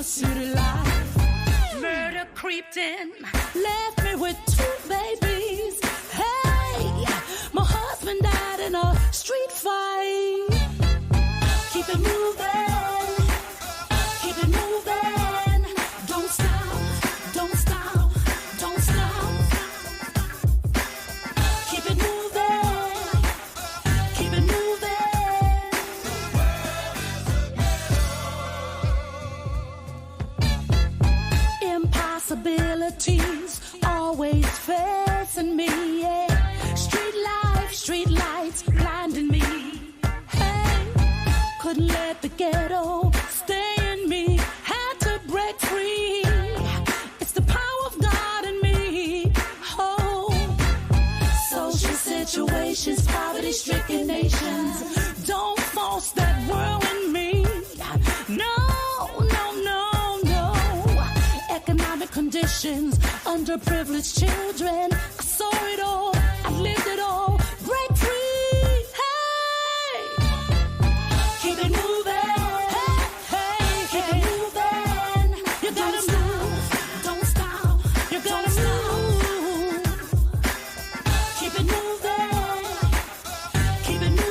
city life. Murder creeped in, left me with 2 babies. Hey, my husband died in a street fight. Keep it moving, keep it moving. Don't stop, don't stop, don't stop. Keep it moving, keep it moving. Impossibilities always facing me, yeah. Street lights blinding me. Hey, couldn't let the ghetto stay in me. Had to break free. It's the power of God in me. Oh, social situations, poverty-stricken nations. Don't force that world in me. No, no, no, no. Economic conditions, underprivileged children. I saw it all, I lived it all. Break free, hey. Keep it moving, hey, keep it moving. You gotta move, don't stop, you gotta move. Keep it moving, keep it moving.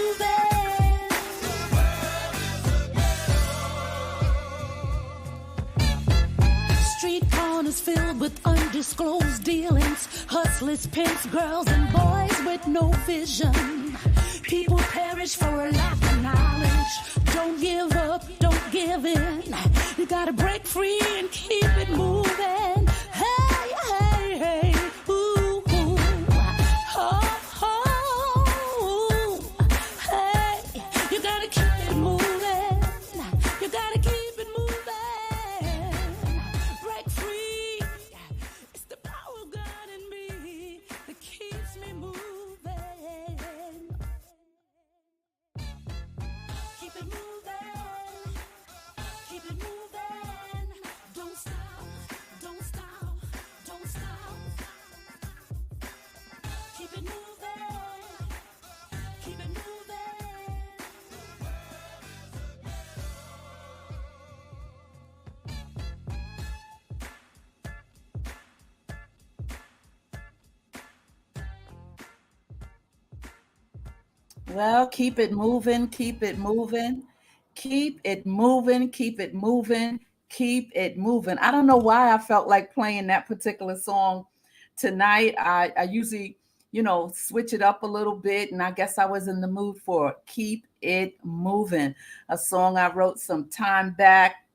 Street corners filled with undisclosed dealings. Hustlers, pimps, girls, and boys with no vision. People perish for a lack of knowledge. Don't give up, don't give in. You gotta break free and keep it moving. Hey, hey, hey, ooh, ooh. Oh, oh, hey, you gotta keep it moving. You gotta keep it moving. Break free. It's the power of God in me that keeps me moving. Keep it moving. Keep it moving. Don't stop. Don't stop. Don't stop. Keep it moving. Keep it moving. Well, keep it moving, keep it moving, keep it moving, keep it moving, keep it moving. I don't know why I felt like playing that particular song tonight. I usually, switch it up a little bit, and I guess I was in the mood for Keep It Moving, a song I wrote some time back.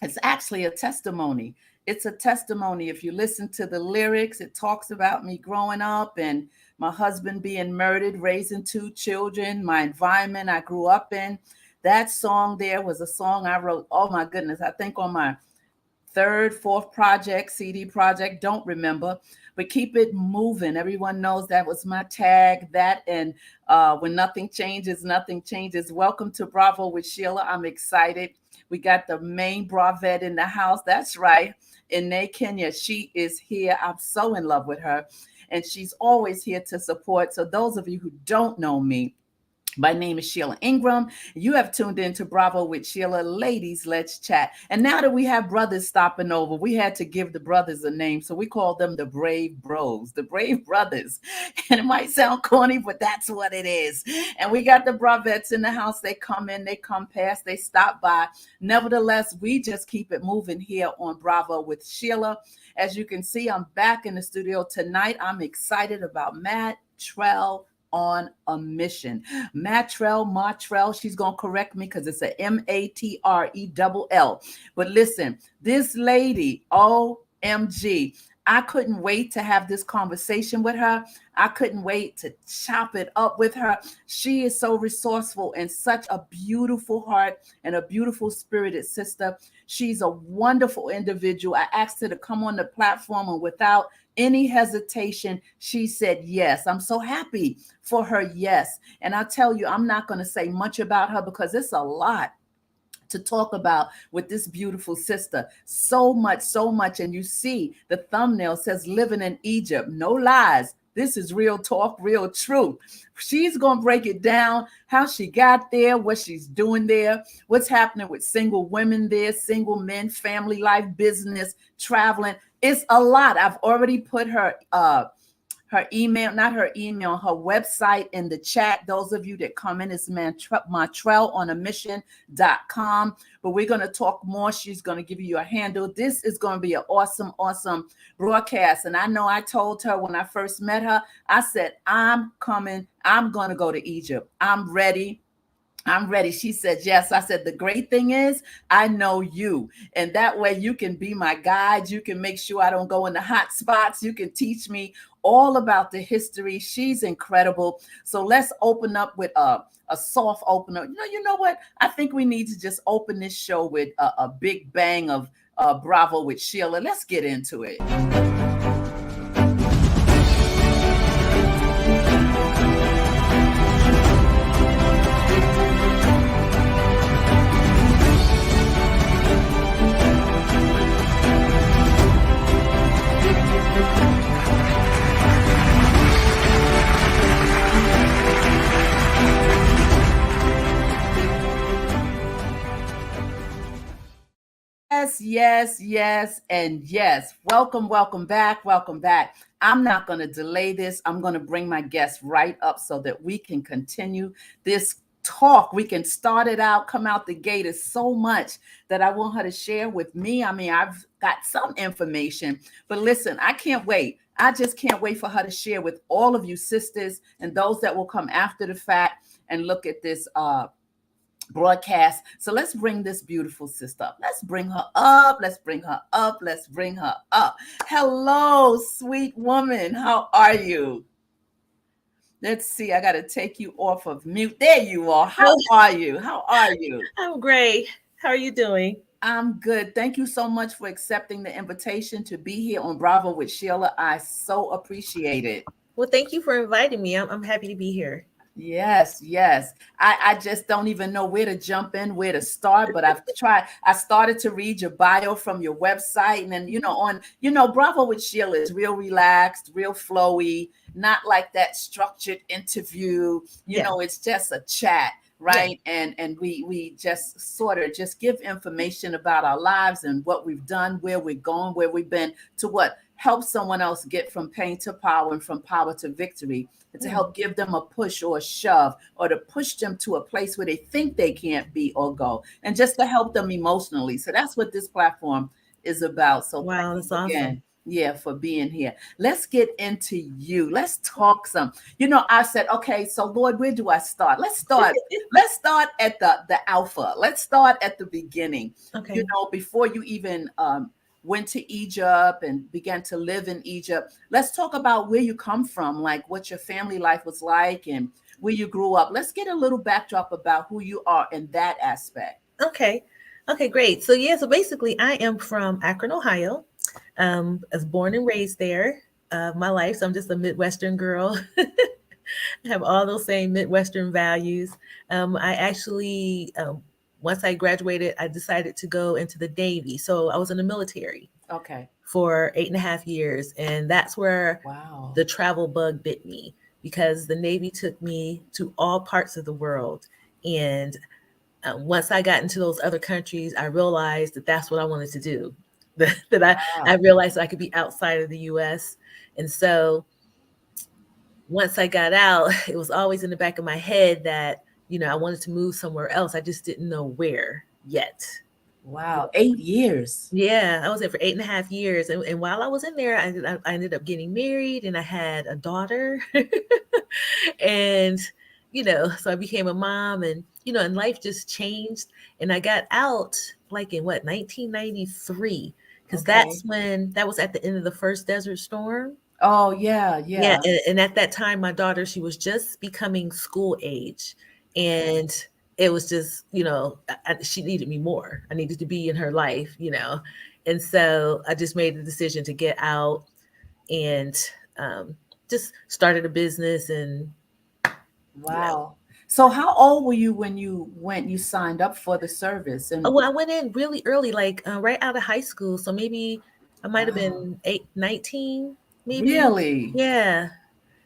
It's actually a testimony. It's a testimony. If you listen to the lyrics, it talks about me growing up and my husband being murdered, raising 2 children, my environment I grew up in. That song there was a song I wrote, oh my goodness, I think on my 3rd, 4th project, CD project, don't remember, but keep it moving. Everyone knows that was my tag, that and when nothing changes, nothing changes. Welcome to Bravo with Sheila. I'm excited. We got the main Bravette in the house. That's right. Ine Kenya, she is here. I'm so in love with her. And she's always here to support. So those of you who don't know me, my name is Sheila Ingram. You have tuned in to Bravo with Sheila. Ladies, let's chat. And now that we have brothers stopping over, we had to give the brothers a name. So we call them the Brave Bros, the Brave Brothers. And it might sound corny, but that's what it is. And we got the Bravettes in the house. They come in, they come past, they stop by. Nevertheless, we just keep it moving here on Bravo with Sheila. As you can see, I'm back in the studio tonight. I'm excited about Matrell on a mission. Matrell, she's going to correct me because it's a Matrell. But listen, this lady, OMG, I couldn't wait to have this conversation with her. I couldn't wait to chop it up with her. She is so resourceful and such a beautiful heart and a beautiful spirited sister. She's a wonderful individual. I asked her to come on the platform, and without any hesitation, she said yes. I'm so happy for her yes. And I tell you, I'm not going to say much about her because it's a lot to talk about with this beautiful sister. So much. And you see the thumbnail says living in Egypt. No lies. This is real talk, real truth. She's going to break it down, how she got there, what she's doing there, what's happening with single women there, single men, family life, business, traveling. It's a lot. I've already put her email, not her email, her website in the chat. Those of you that come in, it's MatrellOnAmission.com. But we're going to talk more. She's going to give you a handle. This is going to be an awesome, awesome broadcast. And I know I told her when I first met her, I said, I'm coming. I'm going to go to Egypt. I'm ready. I'm ready. She said, yes. I said, the great thing is I know you. And that way you can be my guide. You can make sure I don't go in the hot spots. You can teach me all about the history. She's incredible. So let's open up with a soft opener. You know what? I think we need to just open this show with a big bang of Bravo with Sheila. Let's get into it. Yes, and yes. Welcome back. I'm not going to delay this. I'm going to bring my guest right up so that we can continue this talk. We can start it out, come out the gate. Is so much that I want her to share with me. I mean, I've got some information, but listen, I can't wait. I just can't wait for her to share with all of you sisters and those that will come after the fact and look at this broadcast. So let's bring this beautiful sister up. Let's bring her up. Hello, sweet woman. How are you? Let's see. I got to take you off of mute. There you are. How are you? I'm great. How are you doing? I'm good. Thank you so much for accepting the invitation to be here on Bravo with Sheila. I so appreciate it. Well, thank you for inviting me. I'm happy to be here. Yes. I just don't even know where to jump in, where to start, but I've tried. I started to read your bio from your website, and then, Bravo with Sheila is real relaxed, real flowy, not like that structured interview. It's just a chat, right? Yeah. And we just sort of just give information about our lives and what we've done, where we're going, where we've been, to what help someone else get from pain to power and from power to victory, to help give them a push or a shove, or to push them to a place where they think they can't be or go, and just to help them emotionally. So that's what this platform is about. So wow, that's awesome. Yeah, for being here. Let's get into you. Let's talk some. I said, okay, so Lord, where do I start? Let's start at the alpha. Let's start at the beginning. Okay. Before you even went to Egypt and began to live in Egypt. Let's talk about where you come from, like what your family life was like and where you grew up. Let's get a little backdrop about who you are in that aspect. Okay, great. So basically I am from Akron, Ohio. I was born and raised there my life. So I'm just a Midwestern girl. I have all those same Midwestern values. I actually, once I graduated, I decided to go into the Navy. So I was in the military for 8.5 years. And that's where the travel bug bit me, because the Navy took me to all parts of the world. And once I got into those other countries, I realized that that's what I wanted to do, I realized I could be outside of the U.S. And so once I got out, it was always in the back of my head that, I wanted to move somewhere else. I just didn't know where yet. Wow. 8 years. Yeah. I was there for 8.5 years. And while I was in there, I ended up getting married and I had a daughter and, so I became a mom and, and life just changed. And I got out like in 1993, because that was at the end of the first Desert Storm. Oh, yeah. Yeah. And at that time, my daughter, she was just becoming school age. And it was just, she needed me more. I needed to be in her life, And so I just made the decision to get out and just started a business. And wow. So how old were you when you signed up for the service? And I went in really early, like right out of high school. So maybe I might have been 19, maybe. Really? Yeah.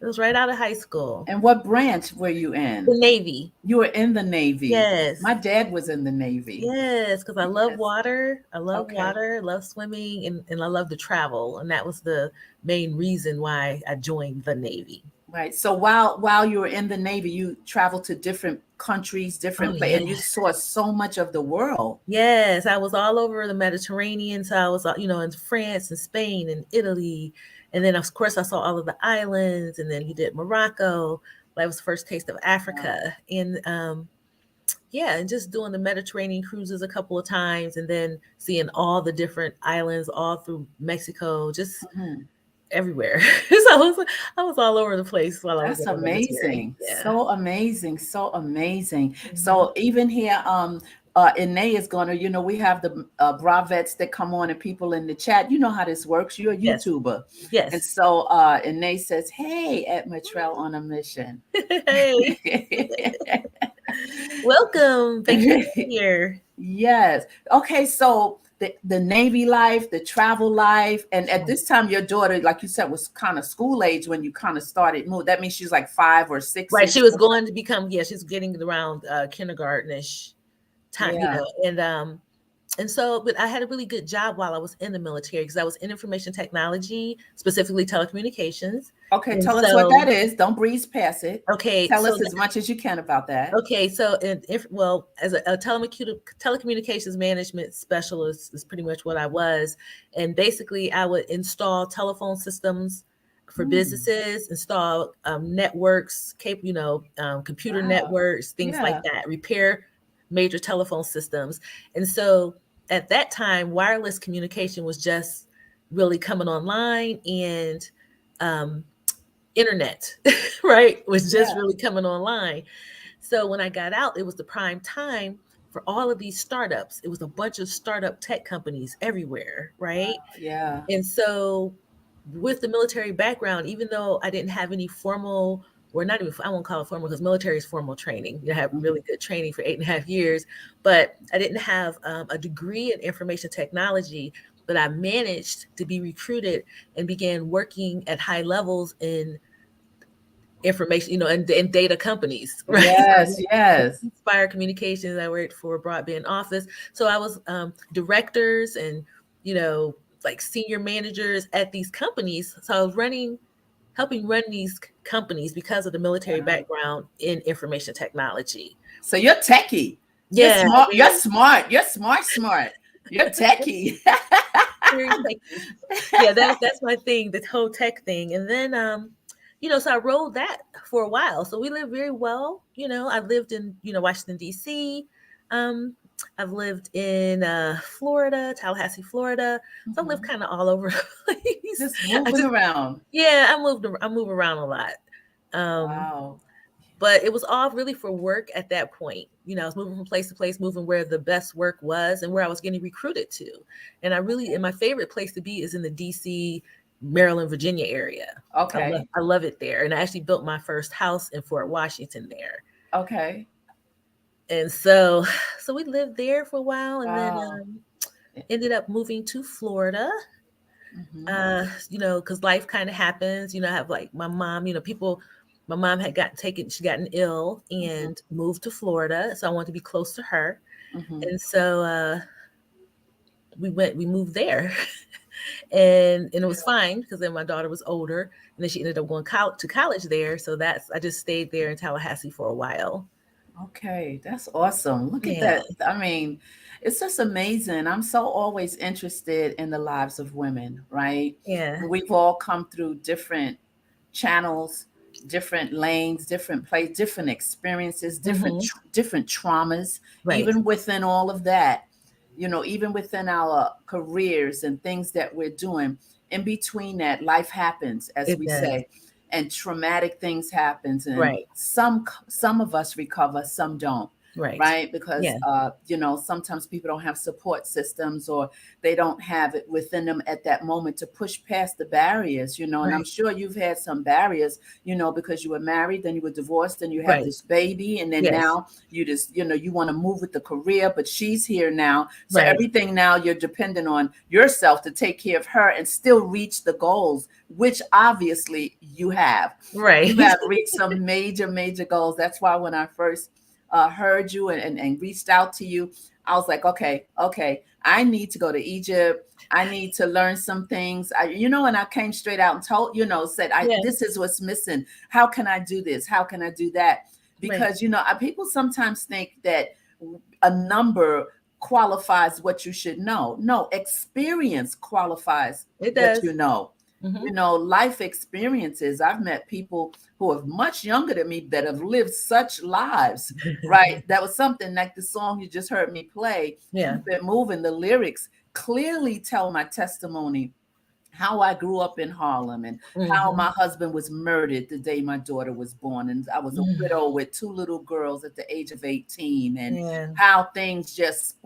It was right out of high school. And what branch were you in? The Navy. You were in the Navy. Yes. My dad was in the Navy. Yes, because I love water. I love Okay. water, love swimming, and I love to travel. And that was the main reason why I joined the Navy. Right. So while you were in the Navy, you traveled to different countries, different places, and you Yes. saw so much of the world. Yes, I was all over the Mediterranean. So I was, in France and Spain and Italy. And then, of course, I saw all of the islands. And then he did Morocco. That was the first taste of Africa. And and just doing the Mediterranean cruises a couple of times and then seeing all the different islands all through Mexico, just everywhere. So I was all over the place while I was That's in the military. amazing. Yeah. So amazing. So amazing. So even here, Ine is gonna, we have the Bravettes that come on and people in the chat. You know how this works. You're a Yes. YouTuber. Yes. And so Ine says, hey, at Matrell on a mission. Hey. Welcome. Thank you for being here. Yes. Okay, so the Navy life, the travel life, and at this time your daughter, like you said, was kind of school age when you kind of started move. That means she's like 5 or 6. Right. She was going to become, she's getting around kindergarten-ish time, and so, but I had a really good job while I was in the military because I was in information technology, specifically telecommunications. Okay, tell us what that is. Don't breeze past it. Okay, tell us as much as you can about that. Okay, so as a telecommunications management specialist is pretty much what I was, and basically I would install telephone systems for businesses, install networks, computer networks, things like that, repair major telephone systems. And so at that time, wireless communication was just really coming online, and internet, right, was just really coming online. So when I got out, it was the prime time for all of these startups. It was a bunch of startup tech companies everywhere, right? Yeah. And so with the military background, even though I didn't have any formal, or not even, I won't call it formal because military is formal training. You have really good training for 8.5 years, but I didn't have a degree in information technology, but I managed to be recruited and began working at high levels in information, and data companies, right? Yes. Inspire Communications. I worked for a broadband office. So I was directors and, like senior managers at these companies. So I was helping run these companies because of the military background in information technology. So you're techie. Yeah. You're smart. You're smart. You're techie. Yeah, that's my thing, the whole tech thing. And then, so I rode that for a while. So we lived very well. I lived in, Washington, D.C. I've lived in Florida, Tallahassee, Florida. So I lived kind of all over the place. Just moving around. Yeah, I move around a lot. Wow. But it was all really for work at that point. I was moving from place to place, moving where the best work was and where I was getting recruited to. And and my favorite place to be is in the D.C., Maryland, Virginia area. Okay. I love it there. And I actually built my first house in Fort Washington there. Okay. And so we lived there for a while, and then ended up moving to Florida. Because life kind of happens. I have like my mom, my mom had gotten ill and moved to Florida. So I wanted to be close to her. And so we moved there. And it was fine because then my daughter was older, and then she ended up going to college there. So I just stayed there in Tallahassee for a while. Okay, that's awesome. Look at that. I mean, it's just amazing. I'm so always interested in the lives of women, right? Yeah. We've all come through different channels, different lanes, different places, different experiences, different traumas, right. Even within all of that. Even within our careers and things that we're doing, in between that, life happens, as we say, and traumatic things happens. And some of us recover, some don't. Right. right? Because Yeah. sometimes people don't have support systems, or they don't have it within them at that moment to push past the barriers, and I'm Right. sure you've had some barriers, because you were married, then you were divorced, and you have Right. this baby, and then Yes. now you just you want to move with the career, but she's here now, so Right. everything now you're dependent on yourself to take care of her and still reach the goals, which obviously you have. Right. You have reached some major goals. That's why when I first heard you and reached out to you, I was like, okay, I need to go to Egypt. I need to learn some things. And I came straight out and told, said, Yeah. this is what's missing. How can I do this? How can I do that? Right. Because, people sometimes think that a number qualifies what you should know. No, experience qualifies It what does. you know. Mhm. Life experiences. I've met people who are much younger than me that have lived such lives, right? That was something like the song you just heard me play, Yeah. Keep It Moving. The lyrics clearly tell my testimony, how I grew up in Harlem, and how Mhm. my husband was murdered the day my daughter was born. And I was a widow with two little girls at the age of 18, and Yeah. how things just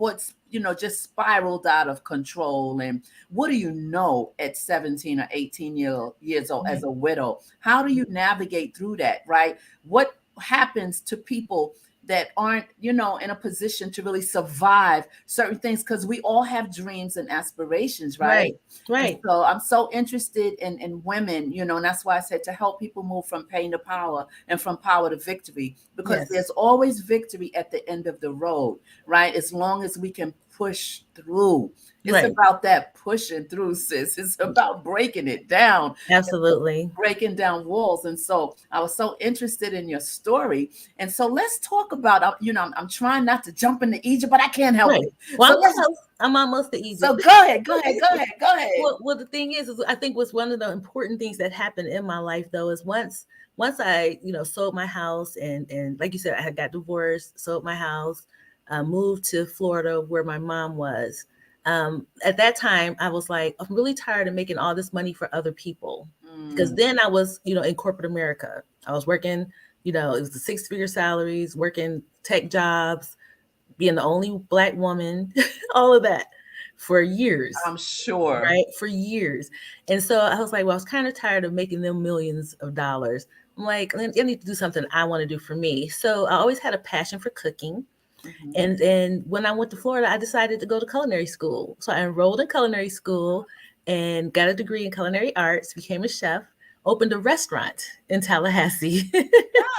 spiraled out of control. And what do you know at 17 or 18 years old as Right. a widow? How do you navigate through that, right? What happens to people that aren't, in a position to really survive certain things? Because we all have dreams and aspirations, right? Right. And Right. so I'm so interested in women, and that's why I said to help people move from pain to power and from power to victory, because Yes. there's always victory at the end of the road, right? As long as we can push through. It's Right. about that pushing through, sis. It's about breaking it down, Absolutely. breaking down walls. And so I was so interested in your story. And so let's talk about, I'm trying not to jump into Egypt, but I can't help Right. it. Well, So I'm let's, close. I'm almost to so Egypt. go ahead, go ahead, go ahead, go ahead. Well, the thing is I think what's one of the important things that happened in my life though is once I sold my house and like you said I had got divorced, sold my house, moved to Florida where my mom was. At that time, I was like, I'm really tired of making all this money for other people, because Mm, then I was in corporate America. I was working, it was the 6-figure salaries, working tech jobs, being the only Black woman, all of that for years, I'm sure. right? For years. And so I was like, well, I was kind of tired of making them millions of dollars. I'm like, I need to do something I want to do for me. So I always had a passion for cooking. Mhm. And then when I went to Florida, I decided to go to culinary school. So I enrolled in culinary school and got a degree in culinary arts, became a chef, opened a restaurant in Tallahassee.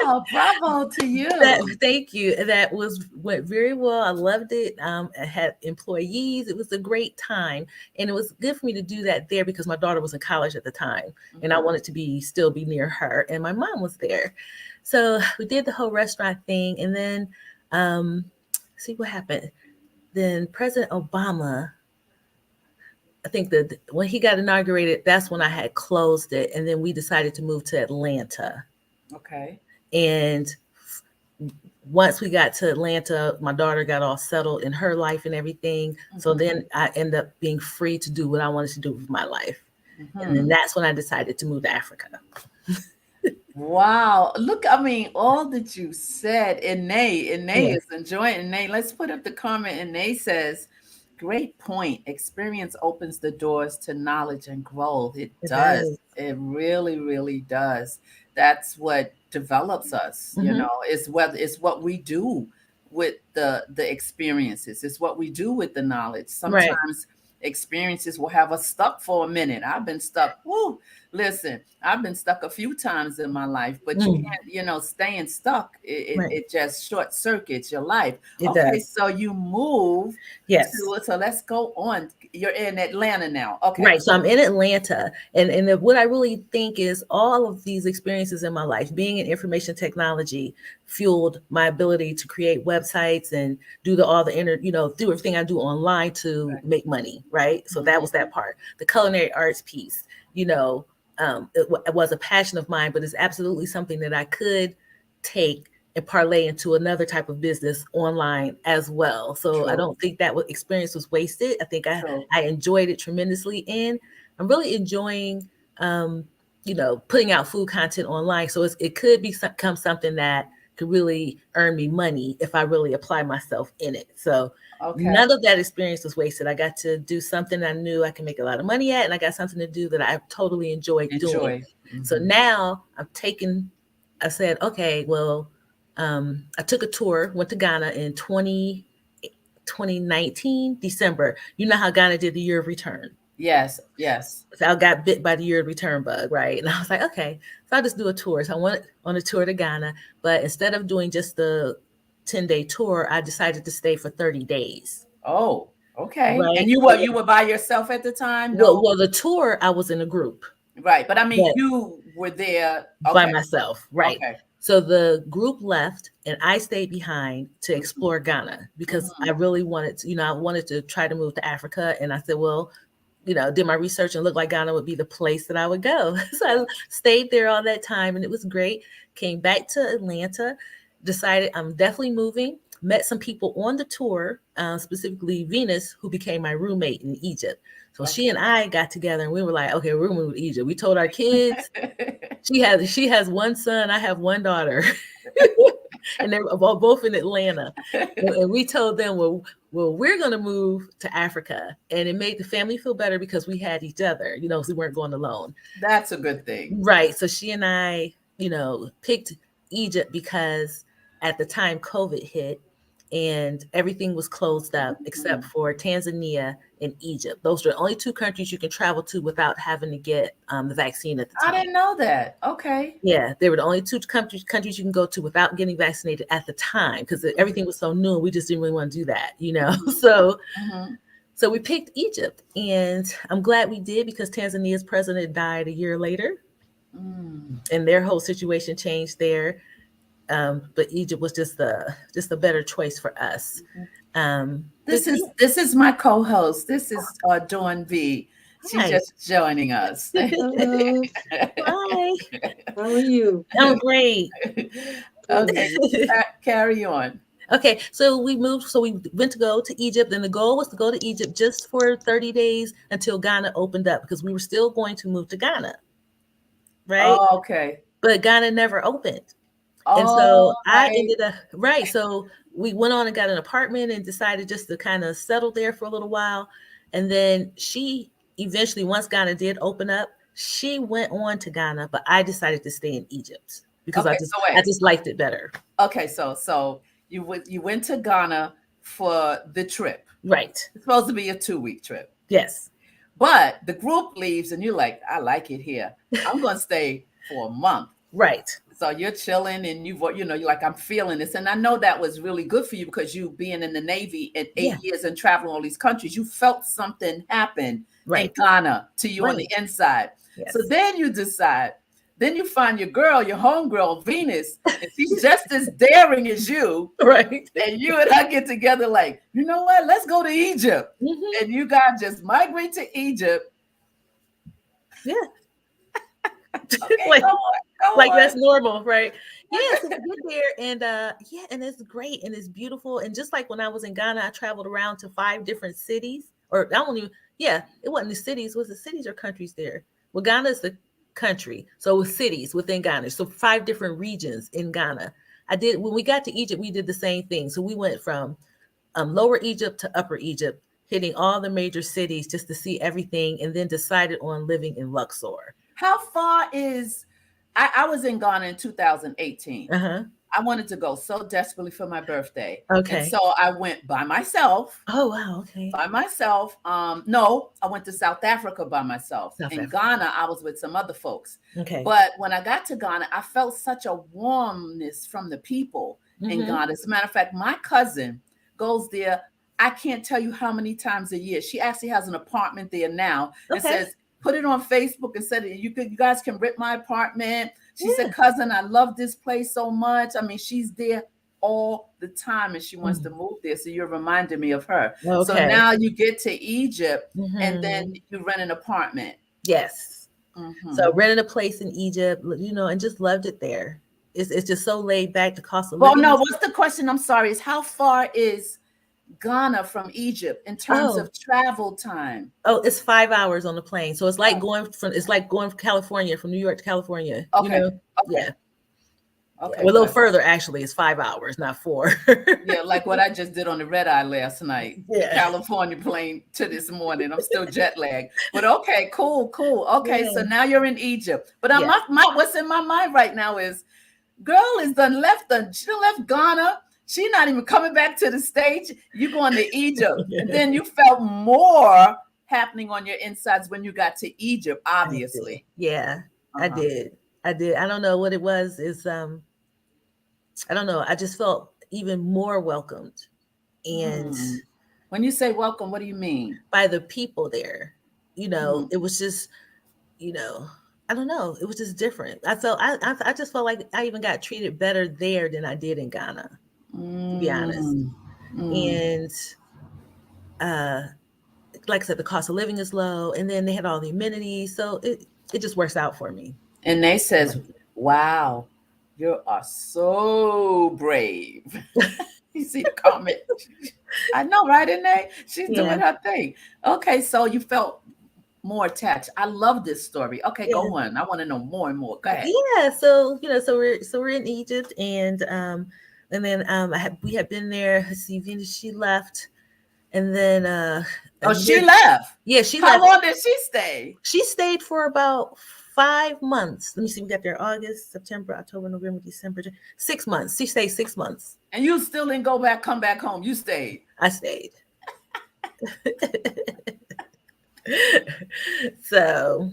Oh, bravo to That you. Thank you. That went very well. I loved it. I had employees. It was a great time, and it was good for me to do that there because my daughter was in college at the time, and I Mhm. wanted to still be near her, and my mom was there. So we did the whole restaurant thing, and then see what happened. Then President Obama, I think that when he got inaugurated, that's when I had closed it, and then we decided to move to Atlanta. Okay. And once we got to Atlanta, my daughter got all settled in her life and everything. So Mhm. then I ended up being free to do what I wanted to do with my life. And then Mhm. that's when I decided to move to Africa. Wow. Look, I mean, all that you said, Ine Yeah, is enjoying. Ine, let's put up the comment. Ine says, great point. Experience opens the doors to knowledge and growth. It it does. does. It really, really does. That's what develops us, Hmm. it's what we do with the experiences. It's what we do with the knowledge. Right. Sometimes experiences will have us stuck for a minute. I've been stuck. Woo, listen, I've been stuck a few times in my life, but you Mm, can't, staying stuck, right. it just short circuits your life. It Okay, does. so you move Yes. so let's go on. You're in Atlanta now. Okay. Right. So I'm in Atlanta. And what I really think is all of these experiences in my life, being in information technology, fueled my ability to create websites and do all the do everything I do online to Okay. make money. Right. So that Mhm. was that part. The culinary arts piece, you know, it was a passion of mine, but it's absolutely something that I could take and parlay into another type of business online as well. So I True. don't think that experience was wasted. I think True. I enjoyed it tremendously, and I'm really enjoying, putting out food content online. So it could become something that could really earn me money if I really apply myself in it. So Okay. none of that experience was wasted. I got to do something I knew I can make a lot of money at, and I got something to do that I totally enjoyed doing. So now I said, okay, well, I took a tour, went to Ghana in 2019, December. You know how Ghana did the year of return. Yes. So I got bit by the year of return bug, right? And I was like, okay, so I'll just do a tour. So I went on a tour to Ghana, but instead of doing just the 10-day tour, I decided to stay for 30 days. Oh, okay. Right. And you were by yourself at the time? No. Well, the tour, I was in a group. Right. But I mean, you were there by myself. Right. Okay. So the group left and I stayed behind to explore Ghana because I really wanted to, I wanted to try to move to Africa. And I said, well, did my research and looked like Ghana would be the place that I would go. So I stayed there all that time and it was great. Came back to Atlanta, decided I'm definitely moving, met some people on the tour, specifically Venus, who became my roommate in Egypt. So she and I got together and we were like, okay, we're moving to Egypt. We told our kids, she has one son, I have one daughter. And they're both in Atlanta. And we told them, well, we're going to move to Africa. And it made the family feel better because we had each other, so we weren't going alone. That's a good thing. Right. So she and I, picked Egypt because at the time COVID hit and everything was closed up except for Tanzania and Egypt. Those are the only two countries you can travel to without having to get the vaccine at the time. I didn't know that. Okay. Yeah, they were the only two countries you can go to without getting vaccinated at the time because everything was so new and we just didn't really want to do that, So we picked Egypt and I'm glad we did because Tanzania's president died a year later and their whole situation changed there. But Egypt was just a better choice for us. This is my co-host. This is Dawn V. She's just joining us. Hello. Hi. How are you? I'm great. Okay, carry on. Okay, so we moved. So we went to go to Egypt, and the goal was to go to Egypt just for 30 days until Ghana opened up because we were still going to move to Ghana, right? Oh, okay. But Ghana never opened. And so I ended up, right. So we went on and got an apartment and decided just to kind of settle there for a little while. And then she eventually, once Ghana did open up, she went on to Ghana, but I decided to stay in Egypt because I just liked it better. Okay. So you went to Ghana for the trip. Right. It's supposed to be a 2-week trip. Yes. But the group leaves and you're like, I like it here. I'm going to stay for a month. Right. So you're chilling and you're like, I'm feeling this. And I know that was really good for you because you being in the Navy at 8 years and traveling all these countries, you felt something happen in Ghana to you on the inside. Yes. So then you decide, then you find your homegirl, Venus, and she's just as daring as you. Right. And you and her get together like, you know what? Let's go to Egypt. Mm-hmm. And you guys just migrate to Egypt. Yeah. Okay, go on. That's normal, right? Yeah, so we get there and and it's great and it's beautiful. And just like when I was in Ghana, I traveled around to 5 different cities, or it wasn't the cities. Was the cities or countries there? Well, Ghana is the country, so it was cities within Ghana. So 5 different regions in Ghana. When we got to Egypt, we did the same thing. So we went from Lower Egypt to Upper Egypt, hitting all the major cities just to see everything, and then decided on living in Luxor. How far is, I was in Ghana in 2018. I wanted to go so desperately for my birthday. Okay. And so I went by myself. Oh, wow. Okay. By myself. No, I went to South Africa by myself. In Ghana, I was with some other folks. Okay. But when I got to Ghana, I felt such a warmness from the people in Ghana. As a matter of fact, my cousin goes there. I can't tell you how many times a year. She actually has an apartment there now and says, put it on Facebook and said, you guys can rent my apartment. She said, cousin, I love this place so much. I mean, she's there all the time and she wants to move there. So you're reminding me of her. Okay. So now you get to Egypt and then you rent an apartment. Yes. So rented a place in Egypt, and just loved it there. It's just so laid back. The cost of living. Well, no, what's the question? I'm sorry. Is how far is Ghana from Egypt in terms of travel time? Oh, it's 5 hours on the plane. So it's like going from California, from New York to California. Okay. Yeah. Okay, Well, a little good. further actually. It's 5 hours, not 4. Yeah, like what I just did on the red eye last night. Yeah. California plane to this morning. I'm still jet lagged. But okay, cool. Okay, Yeah. so now you're in Egypt. But Yeah. what's in my mind right now is girl is she done left Ghana. She not even coming back to the States. You going to Egypt. And then you felt more happening on your insides when you got to Egypt, obviously. Yeah, I Uh-huh. did. I don't know what it was. I don't know. I just felt even more welcomed. And When you say welcome, what do you mean? by the people there, Mhm. it was just, I don't know. It was just different. I just felt like I even got treated better there than I did in Ghana, to be honest. And like I said, the cost of living is low, and then they had all the amenities, so it just works out for me. And they says, wow, you are so brave. You see the comment? I know, right, Inay? She's doing her thing. Okay, so you felt more attached. I love this story. Okay, go on. I want to know more and more. Go ahead. Yeah, so we're in Egypt, and then we had been there. Let's see, Venus, she left, and then She left. Yeah, she How left. long did she stay? She stayed for about 5 months. Let me see, we got there August, September, October, November, December, 6 months. She stayed 6 months. And you still didn't come back home. You stayed. I stayed. So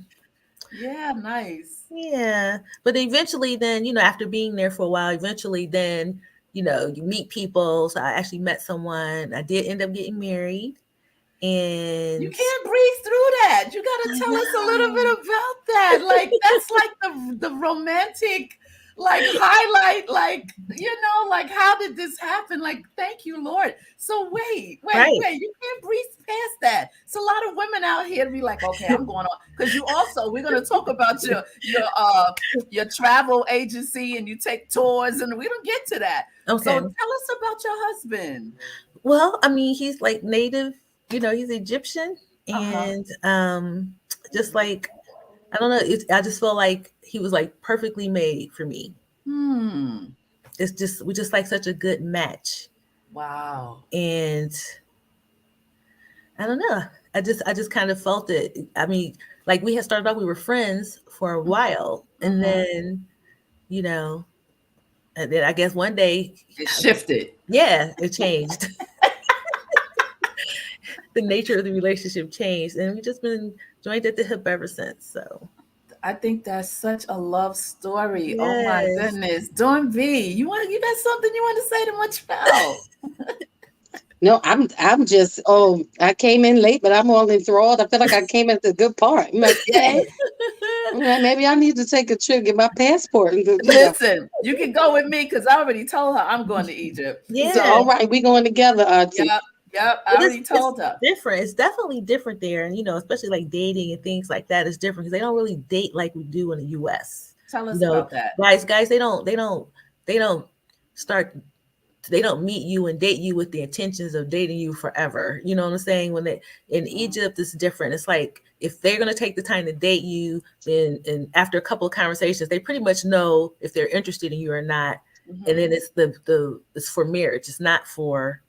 yeah, nice. Yeah, but eventually then, after being there for a while, eventually then, you meet people. So I actually met someone. I did end up getting married. And you can't breeze through that. You got to tell us a little bit about that. Like, that's like the romantic, like, highlight, like, like, how did this happen? Like, thank you, Lord. So wait, you can't breeze past that. It's a lot of women out here to be like, okay, I'm going on. Because we're going to talk about your travel agency, and you take tours, and we don't get to that. Okay. So tell us about your husband. Well, I mean, he's like native, he's Egyptian, and just like, I don't know, I just feel like he was like perfectly made for me. We're just like such a good match. Wow. And I don't know. I just kind of felt it. I mean, like we had started off, we were friends for a while, and then, and then I guess one day it shifted. Yeah, it changed. The nature of the relationship changed, and we've just been joined at the hip ever since. So I think that's such a love story. Yes. Oh my goodness. Dawn B, you got something you want to say to Matrell? No, I'm just, I came in late, but I'm all enthralled. I feel like I came at the good part. I'm like, okay. Maybe I need to take a trip, get my passport. Listen, you can go with me because I already told her I'm going to Egypt. Yeah. So, all right, we're going together, Auntie. Yep, I already told her. Different. It's definitely different there. And, especially like dating and things like that is different because they don't really date like we do in the US. Tell us about that. Guys, they don't meet you and date you with the intentions of dating you forever. You know what I'm saying? In Egypt, it's different. It's like, if they're going to take the time to date you, then, and after a couple of conversations, they pretty much know if they're interested in you or not. And then it's it's for marriage. It's not for,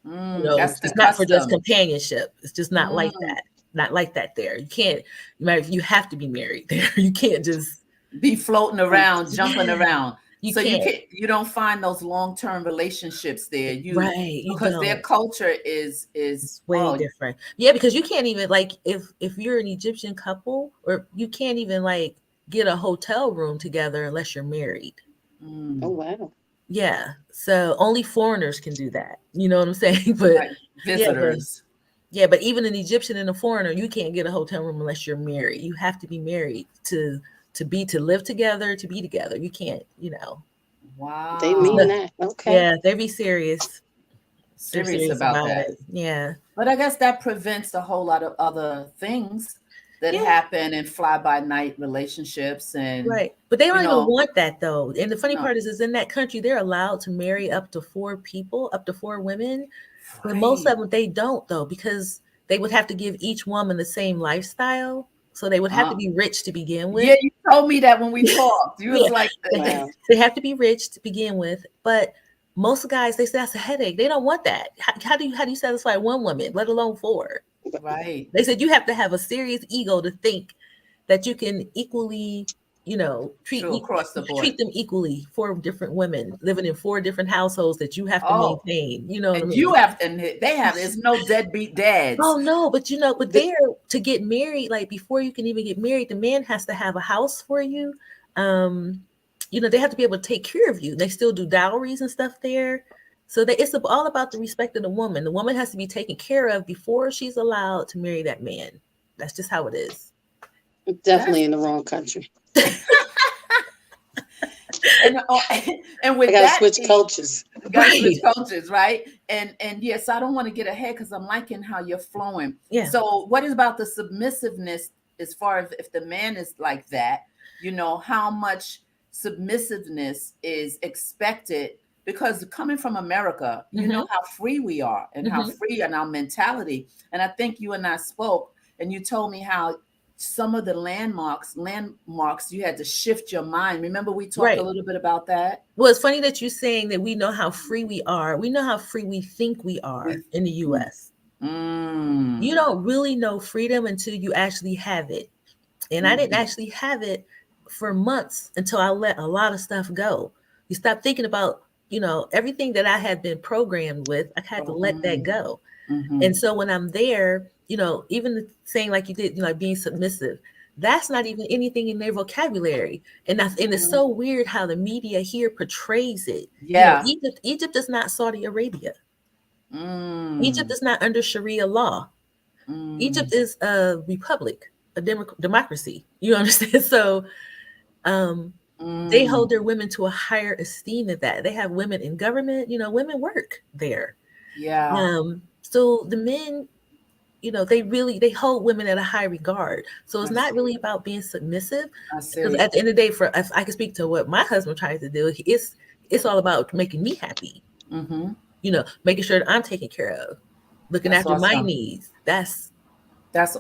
it's not for just companionship. It's just not like that. Not like that there. You have to be married there. You can't just be floating around, jumping around. You don't find those long-term relationships there. Because their culture is way different. Yeah, because you can't even, like, if you're an Egyptian couple, or you can't even like get a hotel room together unless you're married. Oh wow. Yeah. So only foreigners can do that. You know what I'm saying? But like visitors. But even an Egyptian and a foreigner, you can't get a hotel room unless you're married. You have to be married to live together, to be together. You can't, Wow. They mean that. Okay. Yeah, they be serious. Serious about that. Yeah. But I guess that prevents a whole lot of other things that happen in fly-by-night relationships. And right. But they don't even want that though. And the funny part is in that country, they're allowed to marry up to 4 people, up to 4 women. Right. But most of them, they don't though, because they would have to give each woman the same lifestyle. So they would have to be rich to begin with. Yeah, you told me that when we talked. You was like, Wow. They have to be rich to begin with. But most guys, they say that's a headache. They don't want that. How do you satisfy one woman, let alone four? right. They said you have to have a serious ego to think that you can equally, treat True, across the board. treat them equally. 4 different women living in 4 different households that you have to maintain. You know what I And mean? you have, and they have. There's no deadbeat dads. Oh no, but there to get married, like before you can even get married, the man has to have a house for you. They have to be able to take care of you. They still do dowries and stuff there. So it's all about the respect of the woman. The woman has to be taken care of before she's allowed to marry that man. That's just how it is. Definitely in the wrong country. and with I gotta that, switch cultures. Switch cultures, right? And yes, I don't want to get ahead because I'm liking how you're flowing. Yeah. So what is about the submissiveness as far as if the man is like that, how much submissiveness is expected? Because coming from America, you know how free we are and how free in our mentality. And I think you and I spoke, and you told me how some of the landmarks, you had to shift your mind. Remember, we talked a little bit about that? Well, it's funny that you're saying that we know how free we are. We know how free we think we are in the U.S. You don't really know freedom until you actually have it. And I didn't actually have it for months until I let a lot of stuff go. You stop thinking about, everything that I had been programmed with. I had to let that go. And so when I'm there, even saying like you did, like being submissive, that's not even anything in their vocabulary. And it's so weird how the media here portrays it. Yeah. Egypt is not Saudi Arabia. Egypt is not under Sharia law. Egypt is a republic, a democracy. You understand? So they hold their women to a higher esteem than that. They have women in government, women work there. Yeah. So the men, they hold women at a high regard. So it's not really about being submissive. Because at the end of the day, if I can speak to what my husband tries to do, it's all about making me happy. Making sure that I'm taken care of, looking after my needs. That's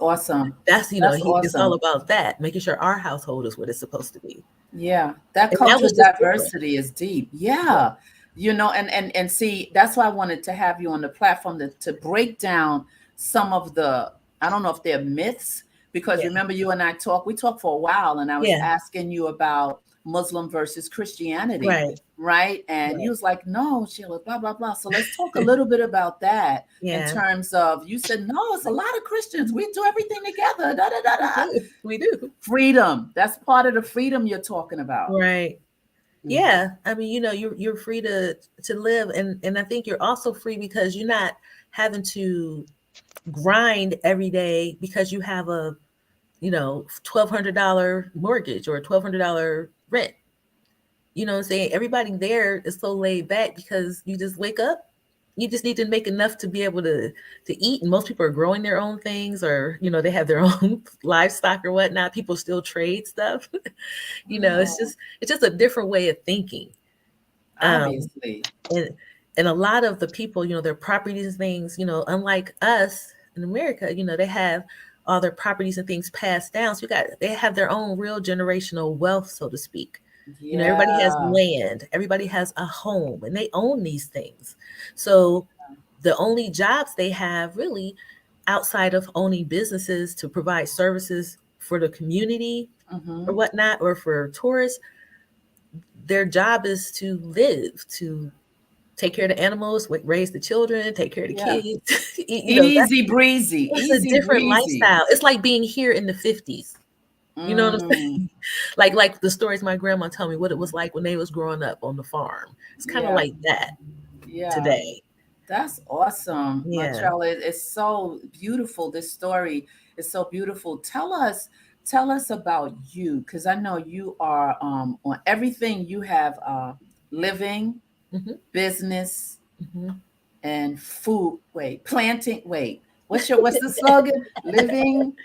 awesome. It's all about that, making sure our household is what it's supposed to be. Yeah, that cultural diversity is deep. Yeah. And see, that's why I wanted to have you on the platform to break down some of the, I don't know if they're myths, because remember you and I we talked for a while, and I was asking you about Muslim versus Christianity. Right. And you was like, no, Sheila, blah, blah, blah. So let's talk a little bit about that in terms of, you said, no, it's a lot of Christians. We do everything together. Da, da, da, da. We do. Freedom. That's part of the freedom you're talking about. Right. Yeah. I mean, you're free to live. And I think you're also free because you're not having to grind every day because you have a, $1,200 mortgage or a $1,200 rent. You know what I'm saying? Everybody there is so laid back because you just wake up. You just need to make enough to be able to eat. And most people are growing their own things, or, they have their own livestock or whatnot. People still trade stuff. It's just a different way of thinking. Obviously. And a lot of the people, their properties and things, unlike us in America, they have all their properties and things passed down. So they have their own real generational wealth, so to speak. Yeah. Everybody has land, everybody has a home, and they own these things. So the only jobs they have really outside of owning businesses to provide services for the community or whatnot, or for tourists, their job is to live, to take care of the animals, raise the children, take care of the kids. Easy breezy. It's a different lifestyle. It's like being here in the 50s. You know what I'm saying? Like the stories my grandma told me what it was like when they was growing up on the farm. It's kind of like that today. That's awesome. Matrell, it's so beautiful. This story is so beautiful. Tell us about you, because I know you are on everything. You have living, business, and food. Planting. What's the slogan? Living.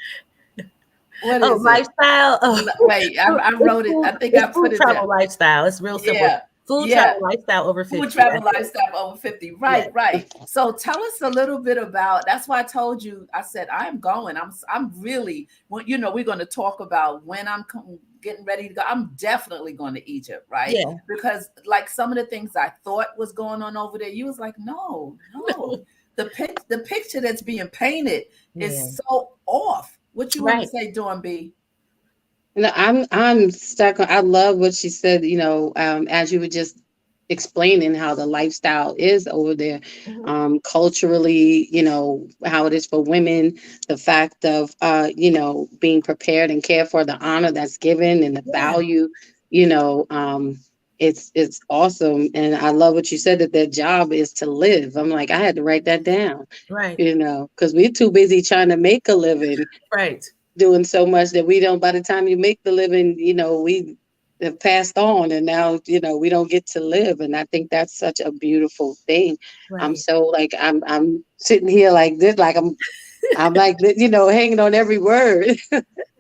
What is lifestyle. Wait, I wrote it. I think I put it down. Lifestyle. It's real simple. Yeah. Food Yeah. travel lifestyle over 50. Food travel lifestyle over 50. Right, Yeah. right. So tell us a little bit about, that's why I told you, I said, I'm going. I'm really, well, you know, we're going to talk about when I'm getting ready to go. I'm definitely going to Egypt, right? Yeah. Because like some of the things I thought was going on over there, you was like, no. The picture that's being painted is so off. What you want to say, Dawn B? No, I'm stuck on. I love what she said. You know, as you were just explaining how the lifestyle is over there, culturally. You know how it is for women. The fact of you know, being prepared and cared for, the honor that's given, and the value. You know, it's awesome, and I love what you said that their job is to live. I'm like, I had to write that down. Right. You know, because we're too busy trying to make a living. Right. Doing so much that we don't, by the time you make the living, you know, we have passed on, and now, you know, we don't get to live. And I think that's such a beautiful thing. Right. I'm so like, I'm sitting here like this, like I'm like, you know, hanging on every word.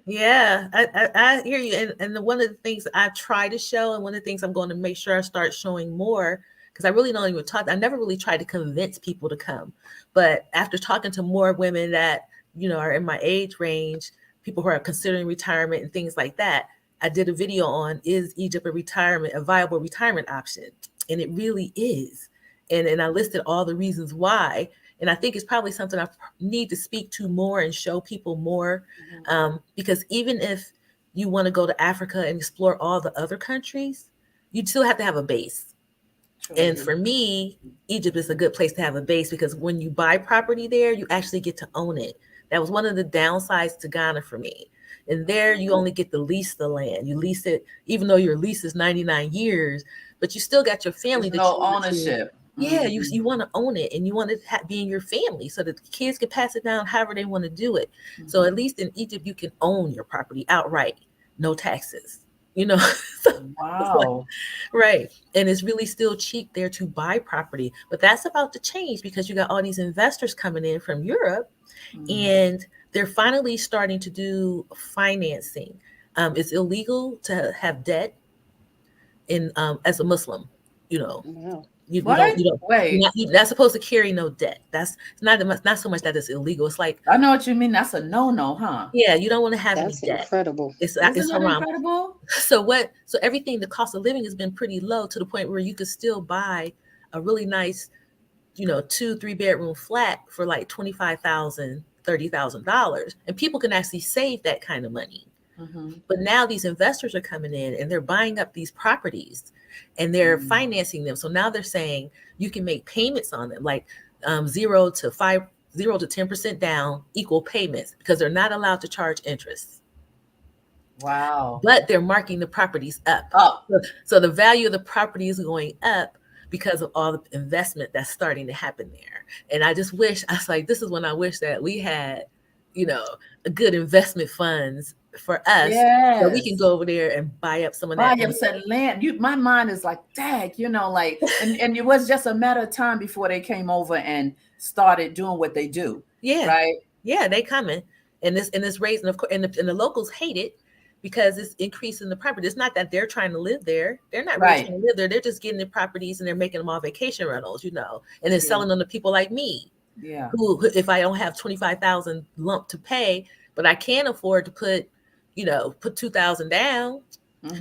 Yeah, I hear you. And one of the things I try to show, and one of the things I'm going to make sure I start showing more, because I really don't even talk, I never really tried to convince people to come. But after talking to more women that, you know, are in my age range, people who are considering retirement and things like that, I did a video on, is Egypt a viable retirement option? And it really is. And I listed all the reasons why. And I think it's probably something I need to speak to more and show people more. Because even if you want to go to Africa and explore all the other countries, you still have to have a base. And for me, Egypt is a good place to have a base, because when you buy property there, you actually get to own it. That was one of the downsides to Ghana for me. And there you only get to lease the land. You lease it, even though your lease is 99 years, but you still got your family. There's no ownership. Yeah, you want to own it, and you want it to be in your family so that the kids can pass it down however they want to do it. So at least in Egypt, you can own your property outright, no taxes, you know. Wow. Right. And it's really still cheap there to buy property. But that's about to change, because you got all these investors coming in from Europe, and they're finally starting to do financing. It's illegal to have debt in as a Muslim, you know. Wow. You're not supposed to carry no debt. That's not so much that it's illegal. It's like, I know what you mean. That's a no, huh? Yeah, you don't want to have That's any debt. incredible. It's haram. Incredible? So everything, the cost of living has been pretty low, to the point where you could still buy a really nice, you know, 2-3 bedroom flat for like $25,000, $30,000, and people can actually save that kind of money. But now these investors are coming in and they're buying up these properties and they're financing them. So now they're saying you can make payments on them, like 0 to 10% down, equal payments, because they're not allowed to charge interest. Wow. But they're marking the properties up. So the value of the property is going up because of all the investment that's starting to happen there. And I just wish, I was like, this is when I wish that we had, you know, a good investment funds for us, so we can go over there and buy up some of that. Buy up some land. My mind is like, dang, you know, like, and it was just a matter of time before they came over and started doing what they do. Yeah. Right. Yeah, they coming, and this raising, of course, and the locals hate it because it's increasing the property. It's not that they're trying to live there. They're not really trying to live there. They're just getting the properties and they're making them all vacation rentals, you know, and then selling them to people like me. Yeah. Who, if I don't have 25,000 lump to pay, but I can afford to put 2,000 down,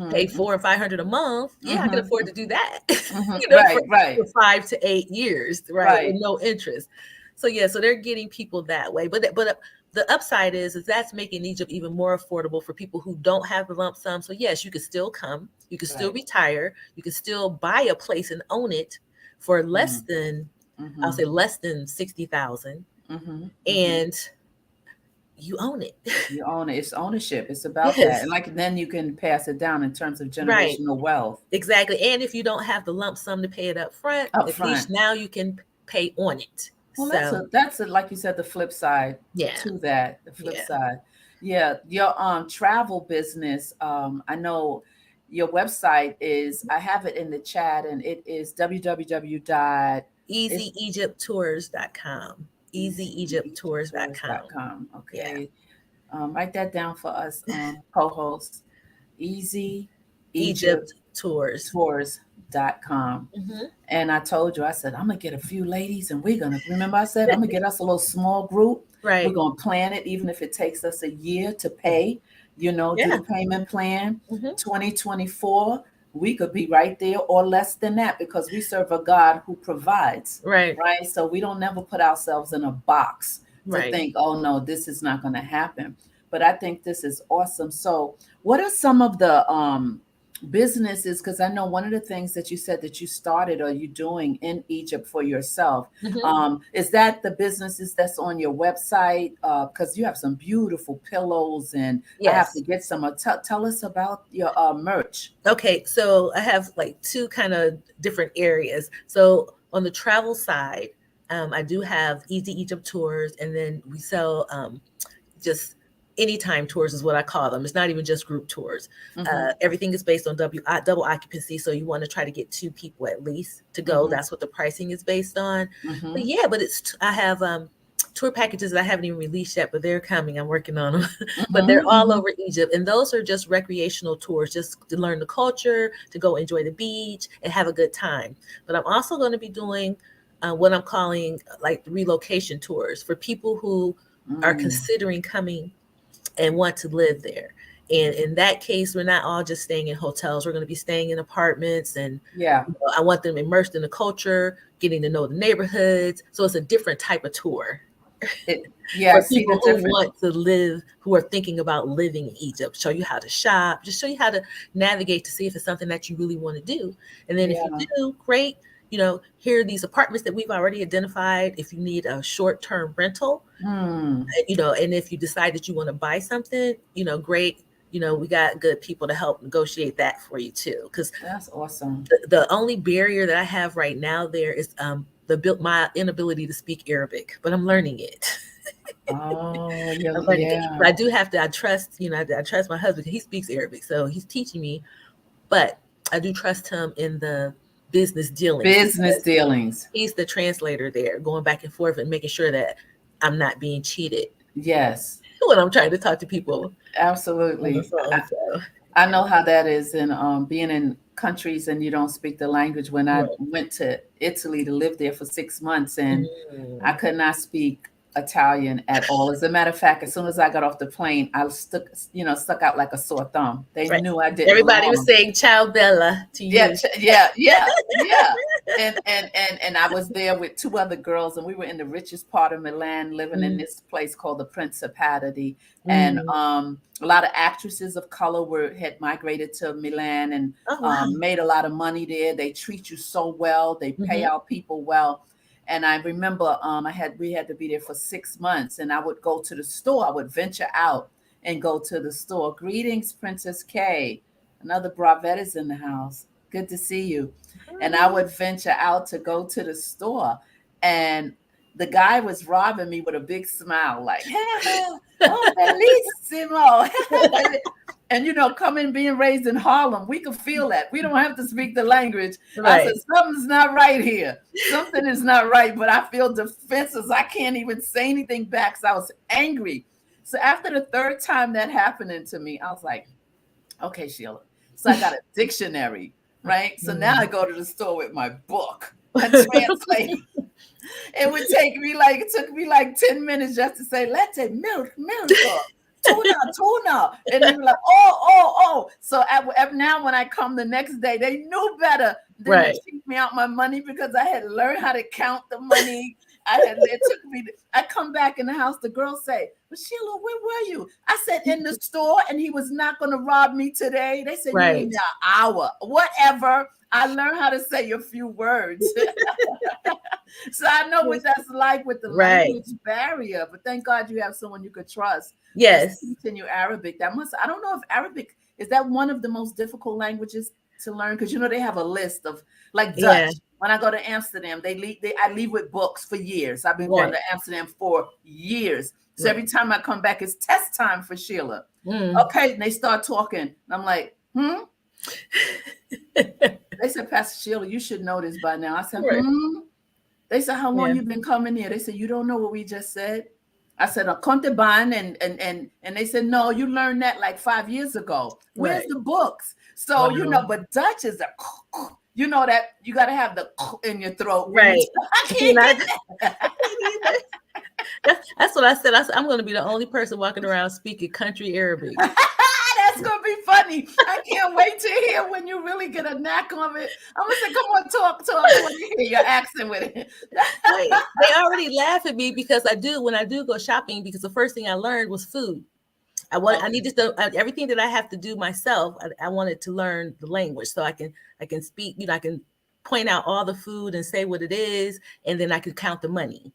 pay $400 or $500 a month. Yeah, I can afford to do that. For 5 to 8 years, right, with no interest. So so they're getting people that way. But the upside is that's making Egypt even more affordable for people who don't have the lump sum. So yes, you can still come, you can still retire, you can still buy a place and own it for less than, I'll say less than 60,000, and you own it. You own it. It's ownership. It's about that. And then you can pass it down in terms of generational wealth. Exactly. And if you don't have the lump sum to pay it up front, at least now you can pay on it. Well, that's like you said, the flip side to that. The flip side. Yeah. Your travel business, I know your website is, I have it in the chat, and it is www.easyegypttours.com. easyegypttours.com. Okay. Write that down for us, co-hosts. Easy Egypt Tours. Tours.com. And I told you, I said, I'm going to get a few ladies and we're going to, remember I said, I'm going to get us a little small group. Right. We're going to plan it, even if it takes us a year to pay, do the payment plan. 2024, we could be right there or less than that because we serve a God who provides. Right. So we don't never put ourselves in a box to think, oh, no, this is not going to happen. But I think this is awesome. So what are some of the businesses, because I know one of the things that you said that you started or you doing in Egypt for yourself, is that the businesses that's on your website? Because you have some beautiful pillows and I have to get some. Tell us about your merch. Okay, so I have like two kind of different areas. So on the travel side, I do have Easy Egypt Tours, and then we sell just anytime tours is what I call them. It's not even just group tours. Everything is based on double occupancy. So you want to try to get 2 people at least to go. That's what the pricing is based on. But I have tour packages that I haven't even released yet, but they're coming. I'm working on them. But they're all over Egypt. And those are just recreational tours, just to learn the culture, to go enjoy the beach and have a good time. But I'm also going to be doing what I'm calling like relocation tours for people who are considering coming and want to live there. And in that case, we're not all just staying in hotels. We're going to be staying in apartments. And I want them immersed in the culture, getting to know the neighborhoods. So it's a different type of tour. For people who want to live, who are thinking about living in Egypt, show you how to shop, just show you how to navigate to see if it's something that you really want to do. And then if you do, great. Here are these apartments that we've already identified. If you need a short-term rental, and if you decide that you want to buy something, great. We got good people to help negotiate that for you too. Because that's awesome. The only barrier that I have right now there is my inability to speak Arabic, but I'm learning it. I do have to. I trust my husband. He speaks Arabic, so he's teaching me. But I do trust him in the business dealings. He's the translator there, going back and forth and making sure that I'm not being cheated. Yes. When I'm trying to talk to people. Absolutely. I know how that is in being in countries and you don't speak the language. When I went to Italy to live there for 6 months and I could not speak Italian at all. As a matter of fact, as soon as I got off the plane, I stuck out like a sore thumb. They knew I didn't. Everybody was saying "Ciao Bella" to you. Yeah. And I was there with 2 other girls, and we were in the richest part of Milan, living in this place called the Principality. And a lot of actresses of color had migrated to Milan and made a lot of money there. They treat you so well. They pay our people well. And I remember we had to be there for 6 months, and I would go to the store. I would venture out and go to the store. Greetings, Princess K. Another Bravette is in the house. Good to see you. And I would venture out to go to the store, and the guy was robbing me with a big smile, like, oh, bellissimo. And, coming, being raised in Harlem, we could feel that. We don't have to speak the language. I said, something's not right here. Something is not right, but I feel defenseless. I can't even say anything back because I was angry. So after the 3rd time that happening to me, I was like, okay, Sheila. So I got a dictionary, right? So now I go to the store with my book. I translate. It took me like 10 minutes just to say, latte, milk, tuna. And they were like, oh. So now when I come the next day, they knew better than to cheat me out my money because I had learned how to count the money. I come back in the house, the girls say, well, Sheila, where were you? I said, in the store, and he was not going to rob me today. They said, you need an hour. Whatever. I learned how to say a few words. So I know what that's like with the language barrier, but thank God you have someone you could trust. Yes. Teaching you Arabic. I don't know if Arabic, is that one of the most difficult languages to learn? Because, they have a list of like Dutch. Yeah. When I go to Amsterdam, I leave with books for years. I've been going to Amsterdam for years. So every time I come back, it's test time for Sheila. Okay. And they start talking. And I'm like, They said, Pastor Sheila, you should know this by now. I said, They said, how long you been coming here? They said, you don't know what we just said? I said, Conteban, and they said, no, you learned that like 5 years ago. Where's Right. the books? So, you know, but Dutch is a, you know, that you got to have the in your throat. When Right. I can't get that. I can't either. That's what I said. I said, I'm going to be the only person walking around speaking country Arabic. That's going to be funny. I can't wait to hear when you really get a knack of it. I'm going to say, come on, talk. I want to hear your accent with it. Right. They already laugh at me because when I do go shopping, because the first thing I learned was food. I needed to everything that I have to do myself. I wanted to learn the language so I can speak, you know, I can point out all the food and say what it is, and then I can count the money.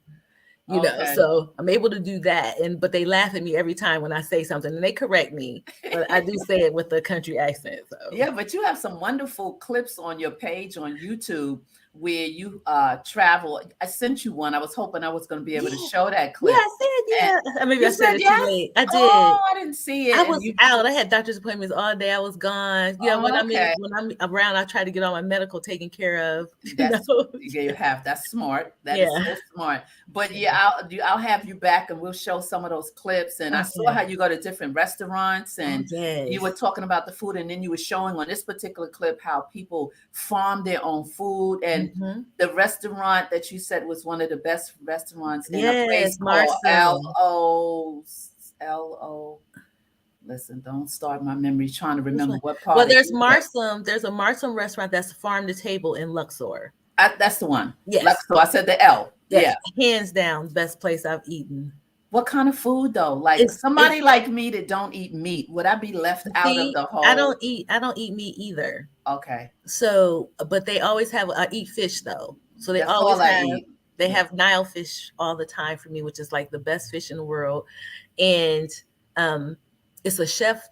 You know, so I'm able to do that. But they laugh at me every time when I say something, and they correct me. But I do say it with the country accent. So. Yeah, but you have some wonderful clips on your page on YouTube where you travel. I sent you one. I was hoping I was going to be able to show that clip. Yeah, I said, yeah. Maybe I said it too late. I did. Oh, I didn't see it. I was out. I had doctor's appointments all day. I was gone. Yeah, when I'm around, I try to get all my medical taken care of. That's you have. That's smart. That is so smart. But yeah, I'll have you back, and we'll show some of those clips. And I saw how you go to different restaurants, and you were talking about the food, and then you were showing on this particular clip how people farm their own food. And the restaurant that you said was one of the best restaurants in a place called L.O. Listen, don't start my memory trying to remember what part. Well, there's Marsom. There's a Marsom restaurant that's farm to table in Luxor. That's the one. Yes. Luxor. I said the L. Yes. Yeah. Hands down, best place I've eaten. What kind of food though? Like somebody like me that don't eat meat, would I be left out of the whole? I don't eat meat either. Okay. So, but they always have I eat fish though. So they always have Nile fish all the time for me, which is like the best fish in the world. And it's a chef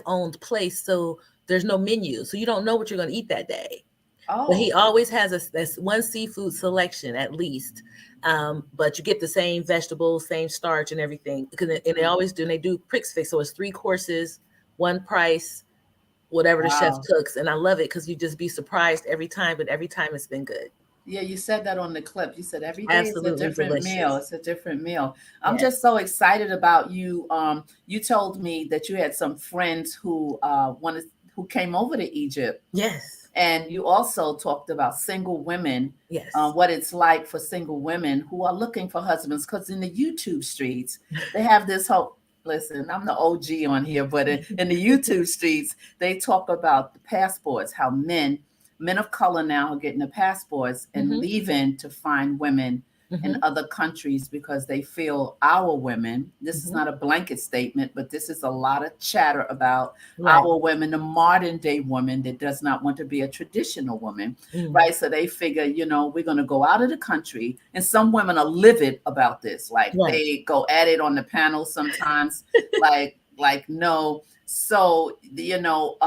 owned place, so there's no menu, so you don't know what you're going to eat that day. But he always has one seafood selection at least, but you get the same vegetables, same starch and everything, and they always do. And they do prix fixe, so it's 3 courses, one price, whatever the chef cooks. And I love it because you just be surprised every time, but every time it's been good. Yeah, you said that on the clip. You said every day is a different meal. It's a different meal. I'm just so excited about you. You told me that you had some friends who came over to Egypt. Yes. And you also talked about single women. Yes. What it's like for single women who are looking for husbands, because in the YouTube streets, they have this whole. Listen, I'm the OG on here, but in the YouTube streets, they talk about the passports, how men of color now are getting the passports and leaving to find women in other countries because they feel our women, this is not a blanket statement, but this is a lot of chatter about our women, the modern day woman that does not want to be a traditional woman, right? So they figure, you know, we're going to go out of the country, and some women are livid about this. Like they go at it on the panel sometimes, like no. So, you know,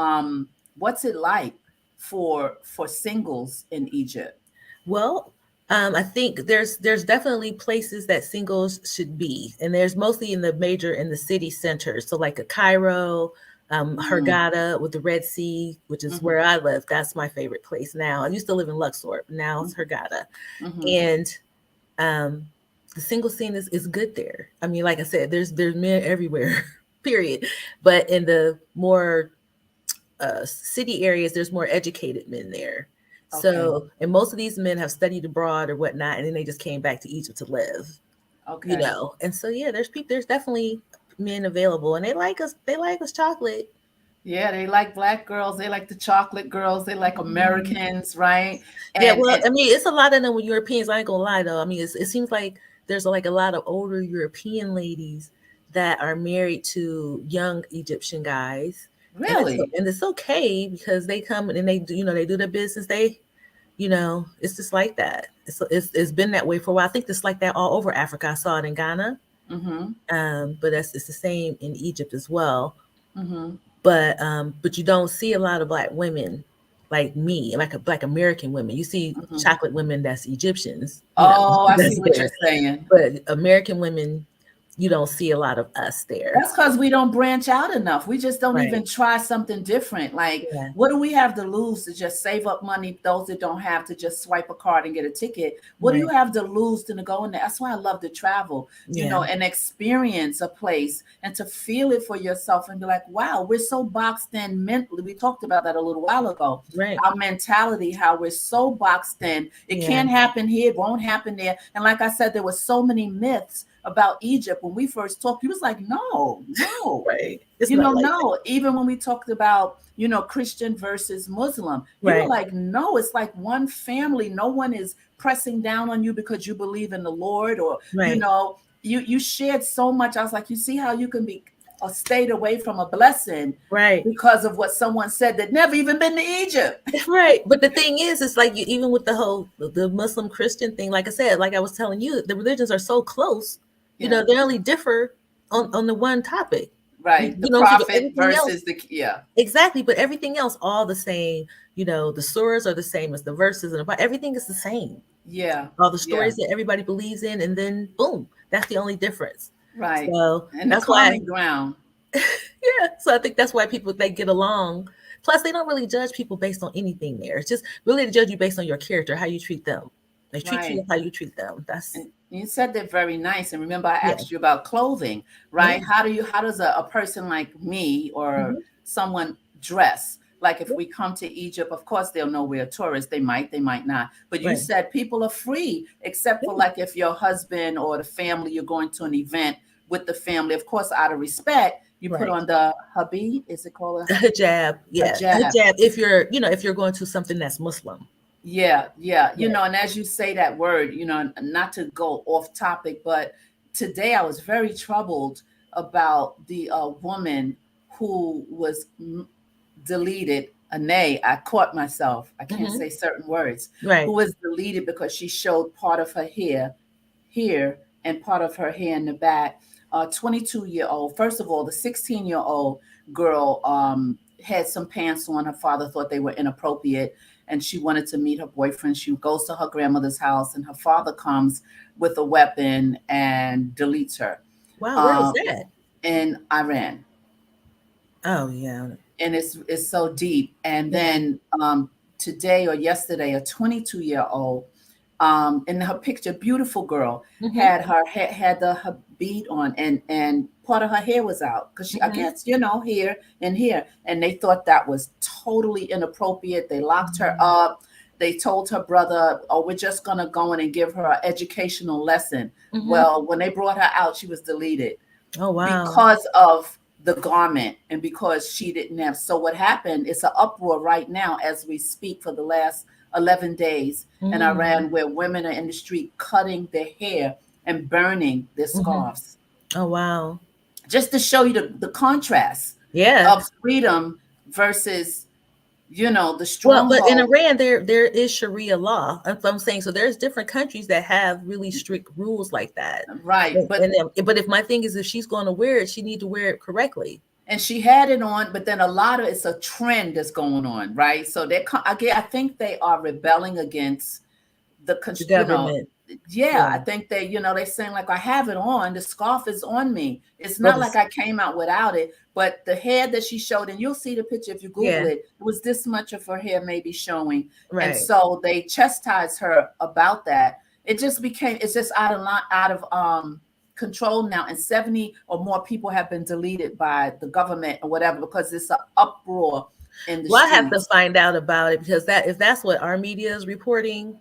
what's it like for singles in Egypt? Well, I think there's definitely places that singles should be, and there's mostly in the city centers. So like a Cairo, Hurghada with the Red Sea, which is where I live. That's my favorite place now. I used to live in Luxor, but now it's Hurghada. And the single scene is good there. I mean, like I said, there's men everywhere, period. But in the more city areas, there's more educated men there. So, and most of these men have studied abroad or whatnot, and then they just came back to Egypt to live. You know, and so there's definitely men available, and they like us chocolate. Yeah, they like Black girls, they like the chocolate girls, they like Americans, right? And, I mean, it's a lot of them with Europeans. I ain't gonna lie though. I mean, it seems like there's like a lot of older European ladies that are married to young Egyptian guys. Really? And it's okay because they come and they do, they do their business. They, it's just like that. It's been that way for a while. I think it's like that all over Africa. I saw it in Ghana. But it's the same in Egypt as well. But you don't see a lot of Black women like me, like Black American women. You see chocolate women that's Egyptians. I see what you're saying. But American women, you don't see a lot of us there. That's because we don't branch out enough. We just don't even Right. try something different. Like, Yeah. what do we have to lose to just save up money? Those that don't have to just swipe a card and get a ticket. What do you Right. have to lose to go in there? That's why I love to travel, Yeah. and experience a place and to feel it for yourself and be like, wow, we're so boxed in mentally. We talked about that a little while ago. Right. Our mentality, how we're so boxed in. It Yeah. can't happen here, it won't happen there. And like I said, there were so many myths about Egypt when we first talked. He was like, no, no. Right. It's not like No, even when we talked about, Christian versus Muslim, you were Right. like, no, it's like one family. No one is pressing down on you because you believe in the Lord, or, Right. you shared so much. I was like, you see how you can be stayed away from a blessing Right. because of what someone said that never even been to Egypt. Right. But the thing is, it's like even with the whole the Muslim Christian thing, like I said, like I was telling you, the religions are so close. Yeah. They only differ on the one topic. Right. The So prophet everything versus else, exactly. But everything else, all the same. The surahs are the same as the verses, and everything is the same. Yeah. All the stories that everybody believes in, and then boom, that's the only difference. Right. So and that's the why, common ground. yeah. So I think that's why people, they get along. Plus, they don't really judge people based on anything there. It's just really to judge you based on your character, how you treat them. They treat you how you treat them. That's And you said that very nice. And remember, I Yeah. asked you about clothing, right? Yeah. How does a person like me or someone dress? Like if we come to Egypt, of course they'll know we're a tourist. They might not. But you Right. said people are free, except for like if your husband or the family, you're going to an event with the family, of course, out of respect, you put Right. on the habit. Is it called The hijab. Yeah. hijab? Hijab. If you're going to something that's Muslim. Yeah. Right. And as you say that word, not to go off topic, but today I was very troubled about the woman who was deleted. I caught myself. I can't say certain words. Right. Who was deleted because she showed part of her hair here and part of her hair in the back. 22-year-old. First of all, the 16-year-old girl had some pants on. Her father thought they were inappropriate, and she wanted to meet her boyfriend. She goes to her grandmother's house, and her father comes with a weapon and deletes her. Wow. Where was that? In Iran. Oh yeah. And it's so deep. And then today or yesterday, a 22-year-old, in her picture, beautiful girl, had her bead on, and part of her hair was out because I guess here and here, and they thought that was totally inappropriate. They locked her up. They told her brother, "Oh, we're just gonna go in and give her an educational lesson." Well, when they brought her out, she was deleted. Oh wow. Because of the garment and because she didn't have. So what happened is an uproar right now as we speak for the last 11 days in Iran, where women are in the street cutting their hair and burning their scarves. Oh wow. Just to show you the contrast of freedom versus the stronghold. Well, but in Iran there is Sharia law. That's what I'm saying. So there's different countries that have really strict rules like that. Right. But if my thing is, if she's going to wear it, she need to wear it correctly. And she had it on, but then a lot of it's a trend that's going on, right? So I think they are rebelling against the government. I think they're saying like, I have it on, the scarf is on me. It's not like I came out without it, but the hair that she showed, and you'll see the picture if you Google it was this much of her hair maybe showing. Right. And so they chastised her about that. It's just out of control now, and 70 or more people have been deleted by the government or whatever because it's an uproar in the streets. I have to find out about it, because if that's what our media is reporting,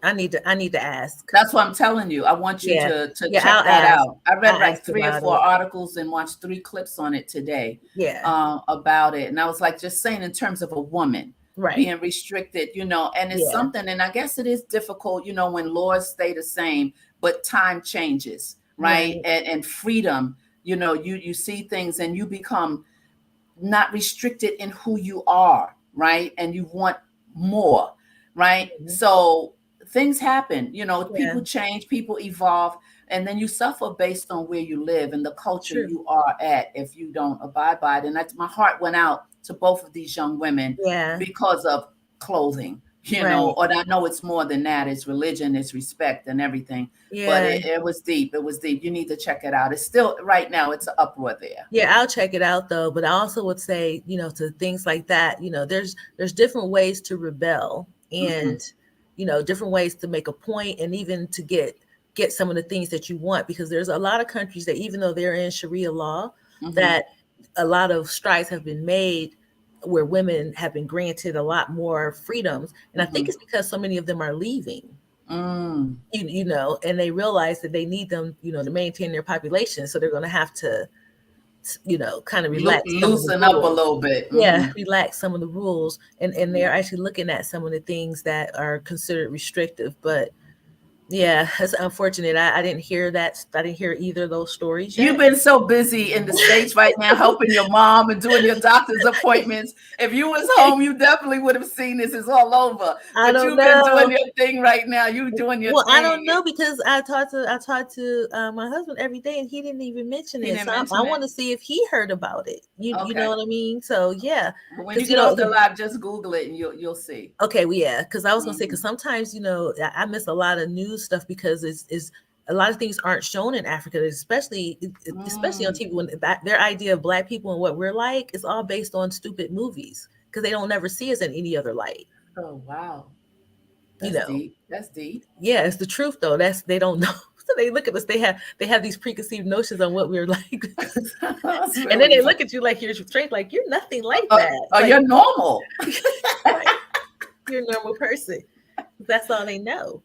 I need to ask. That's what I'm telling you. I want you to check that out. I read like 3 or 4 articles and watched 3 clips on it today. About it. And I was like, just saying in terms of a woman being restricted, and it's something, and I guess it is difficult, when laws stay the same, but time changes, right? And freedom, you see things and you become not restricted in who you are, right? And you want more, right? So things happen, people change, people evolve, and then you suffer based on where you live and the culture you are at if you don't abide by it. And my heart went out to both of these young women because of clothing, you Right. know, or I know it's more than that. It's religion, it's respect and everything. But Yeah. it was deep. It was deep. You need to check it out. It's still right now, it's an uproar there. Yeah, I'll check it out though. But I also would say, to things like that, there's different ways to rebel, Mm-hmm. and different ways to make a point, and even to get some of the things that you want, because there's a lot of countries that, even though they're in Sharia law, Mm-hmm. that a lot of strides have been made where women have been granted a lot more freedoms. And I think Mm-hmm. it's because so many of them are leaving, Mm. and they realize that they need them, to maintain their population. So they're going to have to, kind of relax some of the Loosen up a rules. little bit. Yeah, Mm-hmm. relax some of the rules. And they're actually looking at some of the things that are considered restrictive. But yeah, it's unfortunate. I didn't hear that. I didn't hear either of those stories You've yet. been so busy in the States right now, helping your mom and doing your doctor's appointments. If you was home, you definitely would have seen this. It's all over. I But don't you've been doing know. your thing right now. You doing your Well, I thing. don't know, because I talked to my husband every day, and he didn't even mention He it. didn't So I mention it. want to see if he heard about it. You know Okay. what I mean? So yeah, But when you because get off the live, just Google it and you'll see. okay, well, yeah, because I was gonna say, Mhm. because sometimes I miss a lot of news stuff, because it's a lot of things aren't shown in Africa, especially on Mm. TV, when their idea of Black people and what we're like is all based on stupid movies, because they don't never see us in any other light. Oh wow, You that's know, deep. That's deep. yeah, it's the truth though. They don't know. So they look at us. They have these preconceived notions on what we're like, That's and then really they fun. look at you like you're straight, like you're nothing like that. Oh, Like, you're normal. right, you're a normal person. That's all they know.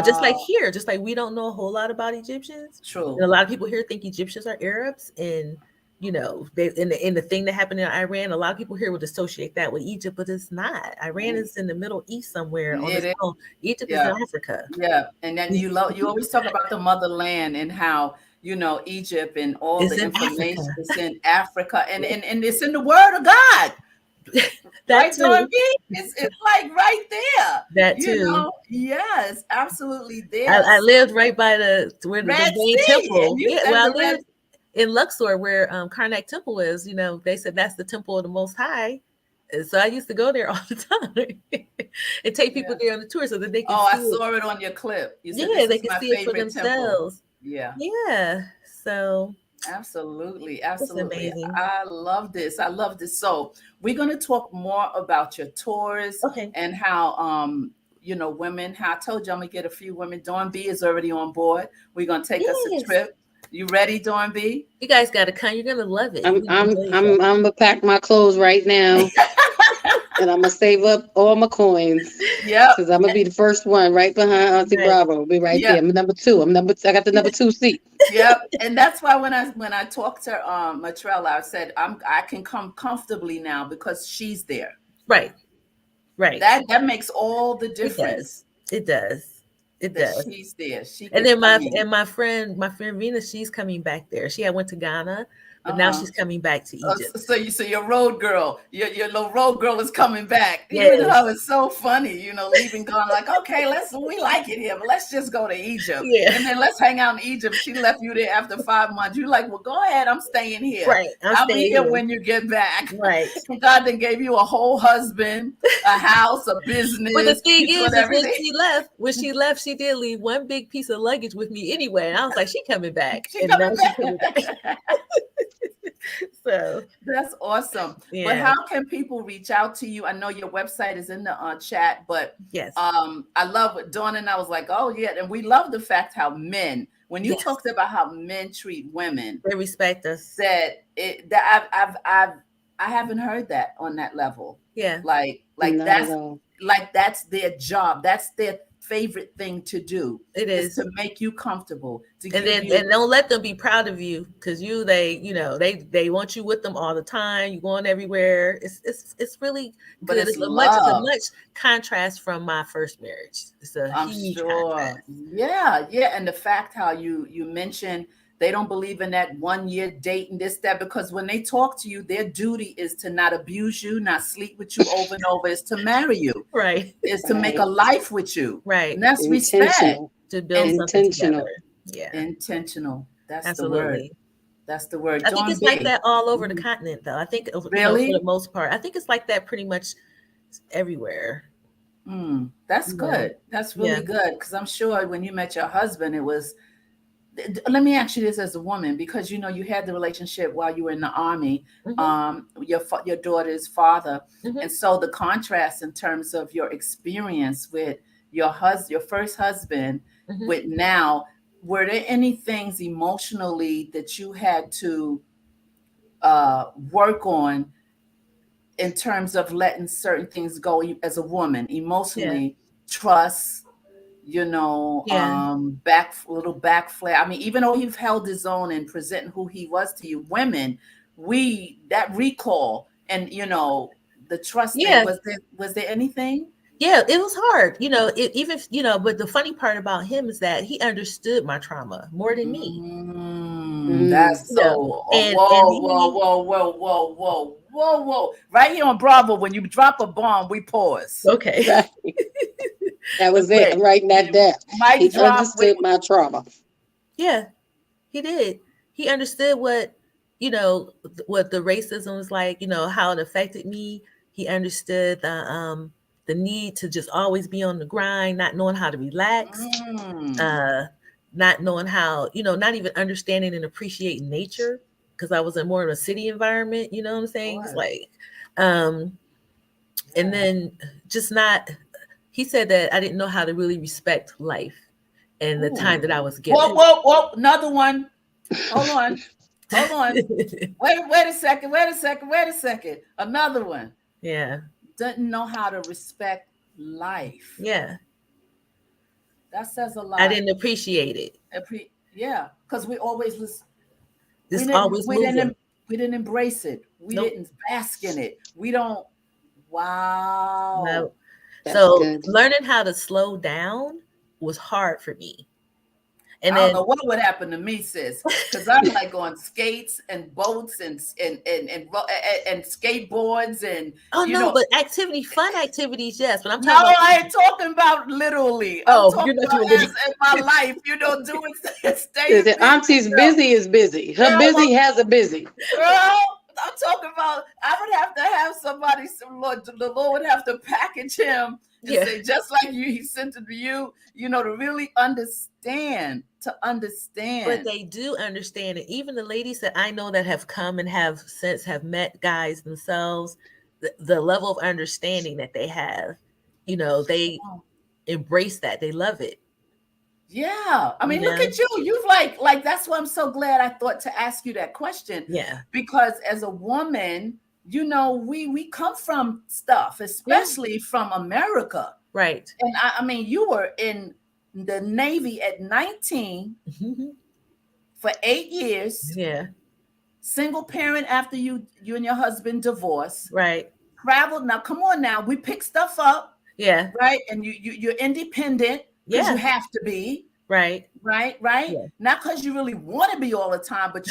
Just like Wow. here, just like we don't know a whole lot about Egyptians. And True. a lot of people here think Egyptians are Arabs, and they in the thing that happened in Iran, a lot of people here would associate that with Egypt, but it's not. Iran Mm. is in the Middle East somewhere on It its is. own. Egypt is in Yeah. Africa. Yeah. And then you always talk about the motherland and how, Egypt and all It's the in Africa. information is in Africa and it's in the word of God. That Right, too. Dorothy? It's like right there. That too. Yes, absolutely there. I lived right by where the Red main Sea. And temple. you Yeah, said well, I the Red. lived in Luxor, where Karnak Temple is. They said that's the temple of the Most High. And so I used to go there all the time and take people Yeah. there on the tour so that they can Oh, I see it. saw it on your clip. You said Yeah, this they is can my see it for favorite temple. themselves. Yeah. Yeah. So Absolutely, it's absolutely. amazing. I love this. I love this. So we're going to talk more about your tours Okay. and how women. How I told you I'm gonna get a few women. Dawn B is already on board. We're gonna take us a Yes. trip. You ready, Dawn B? You guys got to come. You're gonna love it. I'm You're gonna I'm enjoy yourself. I'm I'm gonna pack my clothes right now, and I'm gonna save up all my coins, Yep. because I'm gonna be the first one right behind Auntie Right. Bravo. I'll be right there. Yep. I'm number two. I got the number 2 seat. Yep. And that's why when I talked to Matrell, I said I can come comfortably now because she's there. Right. Right. That makes all the It difference. does. It does. It That does. she's there. She And can then come in. my friend Venus, she's coming back there. She had went to Ghana, but now Uh-huh. she's coming back to Egypt. So your road girl, your little road girl is coming back. Yes. It's so funny, leaving Ghana like, okay, we like it here, but let's just go to Egypt. Yeah. And then let's hang out in Egypt. She left you there after 5 months. You like, well, go ahead. I'm staying here. Right. I'll be staying here when you get back. Right. God then gave you a whole husband, a house, a business. But the thing He's is doing everything. when she left, she did leave one big piece of luggage with me anyway. And I was like, she coming back. She And coming now back. she's coming back. So That's awesome. yeah. But how can people reach out to you? I know your website is in the chat, but Yes. I love what Dawn and I was like, oh yeah, and we love the fact how men, when you Yes. talked about how men treat women, They respect us. I haven't heard that on that level. Yeah. Like Not that's at all. like that's their job. That's their favorite thing to do. It is is. to make you comfortable. And don't let them be proud of you, because they want you with them all the time. You're going everywhere. It's really But good. it's It's a love. much contrast from my first marriage. It's a I'm huge sure. contrast. Yeah. And the fact how you mentioned they don't believe in that 1 year date and this, that, because when they talk to you, their duty is to not abuse you, not sleep with you over and over, is to marry you, Right. is to make a life with you. Right. And that's respect. Intentional. To build something Intentional. together. Yeah. Intentional. That's Absolutely. the word. That's the word. I think Dawn it's like B. that all over the continent, though. I think, Really? for the most part, I think it's like that pretty much everywhere. That's You know? good. That's Yeah. really good. Because I'm sure when you met your husband, it was. Let me ask you this as a woman, because you know you had the relationship while you were in the army, your daughter's father, and so the contrast in terms of your experience with your first husband, with now, were there any things emotionally that you had to work on in terms of letting certain things go as a woman, Yeah. emotionally, trust, Yeah. little backflare. I mean, even though he's held his own and presenting who he was to you, women, that recall and the trust thing, Yeah. was there anything? Yeah, it was hard, even, but the funny part about him is that he understood my trauma more than me, Mm. That's you so. know, and Whoa, whoa, he, whoa, whoa, whoa, whoa, whoa, whoa! Right here on Bravo, when you drop a bomb, we pause. okay. Right. That was it. Wait, I'm writing that down. mic He drop. Wait, understood my trauma. Yeah, he did. He understood what the racism was like, how it affected me. He understood the need to just always be on the grind, not knowing how to relax, mm, uh, not knowing how, not even understanding and appreciating nature, because I was in more of a city environment, you know what I'm saying? It's boy, like, um, and yeah. then just not, he said that I didn't know how to really respect life and the time Ooh. that I was Whoa, given. whoa, whoa! Another one. Hold on, hold on. Wait a second. Wait a second. Wait a second. Another one. Yeah. Doesn't know how to respect life. Yeah. That says a I lot. didn't appreciate it. Yeah, because we always listen. We Just didn't. always We moving. didn't. We didn't embrace it. We Nope. didn't bask in it. We don't. Wow. No. That's So good. learning how to slow down was hard for me. And I don't then, know what would happen to me, sis, because I'm like on skates and boats and skateboards and oh you no, know. but fun activities, yes. But I'm No, talking about, I ain't talking about literally. I'm oh, talking you're not about doing it. as in my life. Doing staying The busy, auntie's busy is busy. Her girl. busy has a busy. Girl, I'm talking about. I would have to have somebody. Some Lord, the Lord would have to package him and Yeah. say, just like you, He sent it to you. To really understand. To But understand. they do understand it. Even the ladies that I know that have come and have met guys themselves, the level of understanding that they have, they embrace that. They love it. Yeah, I mean, look Yeah. at you. You've like that's why I'm so glad I thought to ask you that question, Yeah. because as a woman, we come from stuff, Yeah. especially from America. Right. And I mean, you were in the Navy at 19 for 8 years, Yeah. single parent after you and your husband divorced, Right. traveled. Now, come on, now we pick stuff up, Yeah. right? And you're independent because you Yeah. have to be. Right. Right, Yeah. not because you really want to be all the time, but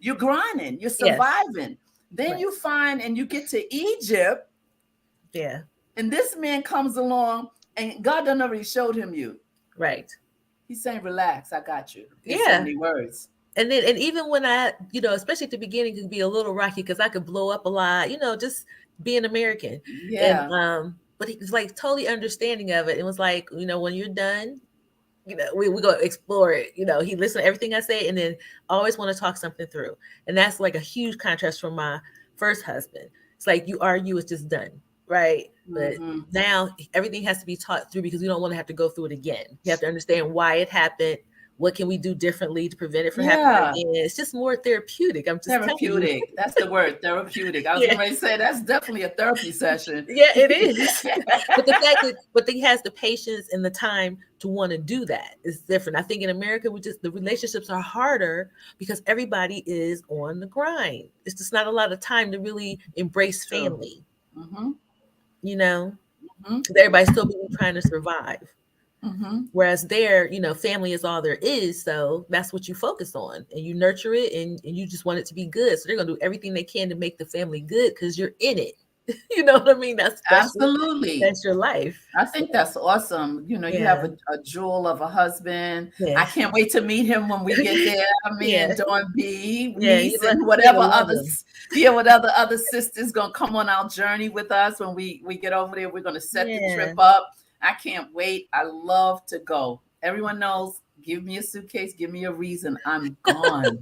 you're grinding, you're Yes. surviving. Then Right. you find and you get to Egypt, Yeah. and this man comes along, and God done already showed him you. Right. He's saying, relax, I got you, in so Yeah. many words. And even when I, especially at the beginning, it could be a little rocky because I could blow up a lot, just being American. And Yeah. but he was like totally understanding of it. It was like, when you're done, we go explore it. He listened to everything I say and then always want to talk something through. And that's like a huge contrast from my first husband. It's like you argue, it's just done, right? But Mm-hmm. now everything has to be taught through because we don't want to have to go through it again. You have to understand why it happened. What can we do differently to prevent it from happening Yeah. again? It's just more therapeutic. I'm just telling you. Therapeutic. That's the word, therapeutic. I was Yeah. going to say that's definitely a therapy session. Yeah, it is. But the fact that he has the patience and the time to want to do that is different. I think in America, the relationships are harder because everybody is on the grind. It's just not a lot of time to really embrace True. family. Mm-hmm. Because everybody's still busy trying to survive. Mm-hmm. Whereas there, family is all there is. So that's what you focus on and you nurture it and you just want it to be good. So they're going to do everything they can to make the family good because you're in it. You know what I mean? Absolutely. That's your life. I think that's awesome. You know, you have Yeah. a jewel of a husband. I Yeah. can't wait to meet him when we get there. Me Yeah. and Dawn B, Yeah. niece, and You're gonna whatever love him. others, yeah, what other sisters gonna come on our journey with us when we get over there. We're gonna set the trip up. I can't wait. I love to go. Everyone knows. Give me a suitcase. Give me a reason. I'm gone.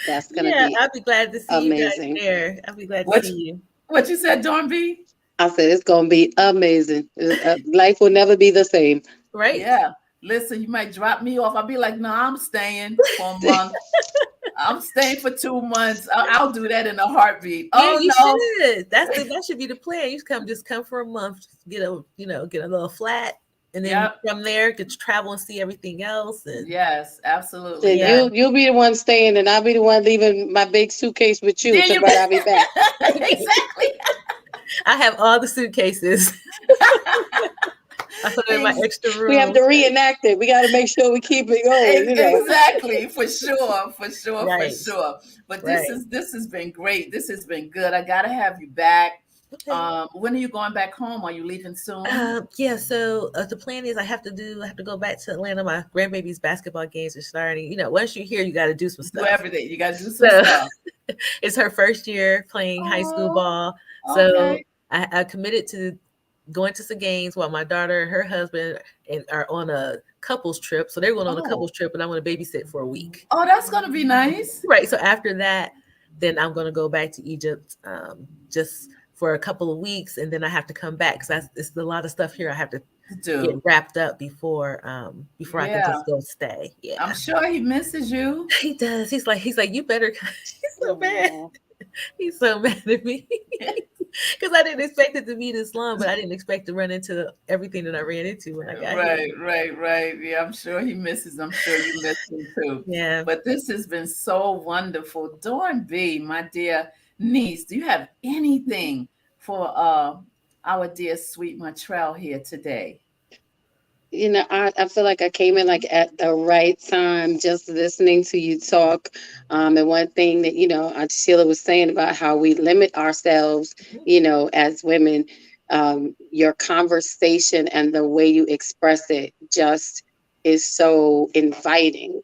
That's gonna be I'll be glad to see amazing. you guys there. I'll be glad to see you. What you said, Dawn B? I said it's gonna be amazing. Life will never be the same. Right? Yeah. Listen, you might drop me off. I'll be like, no, I'm staying for a month. I'm staying for 2 months. I'll do that in a heartbeat. Yeah, you no. should. That should be the plan. You just come for a month, get a little flat, and then from there get to travel and see everything else. And yes, absolutely. So yeah. you'll be the one staying, and I'll be the one leaving my big suitcase with you. So, but I'll be back. Exactly. I have all the suitcases. I put it in my extra room. We have to reenact it. We got to make sure we keep it going. You know? Exactly, for sure. But Right. this has been great. This has been good. I gotta have you back. Okay. When are you going back home? Are you leaving soon? Yeah. So the plan is I have to go back to Atlanta. My grandbaby's basketball games are starting. You know, once you're here, you got to do some stuff. Do everything. You got to do some stuff. It's her first year playing high school ball, so I committed to going to some games while my daughter and her husband are on a couples trip. So they're going on a couples trip, and I'm going to babysit for a week. Oh, that's going to be nice. Right. So after that, then I'm going to go back to Egypt just for a couple of weeks, and then I have to come back because it's a lot of stuff here I have to get wrapped up before I can just go stay. Yeah, I'm sure he misses you. He does. He's like you better. He's so mad. He's so mad at me because I didn't expect it to be this long, but I didn't expect to run into everything that I ran into when I got here. Right. Yeah, I'm sure he misses. I'm sure you miss him too. Yeah. But this has been so wonderful. Dawn B, my dear niece, do you have anything for our dear sweet Matrell here today? You know, I feel like I came in like at the right time, just listening to you talk. And one thing that, you know, Sheila was saying about how we limit ourselves, you know, as women, your conversation and the way you express it just is so inviting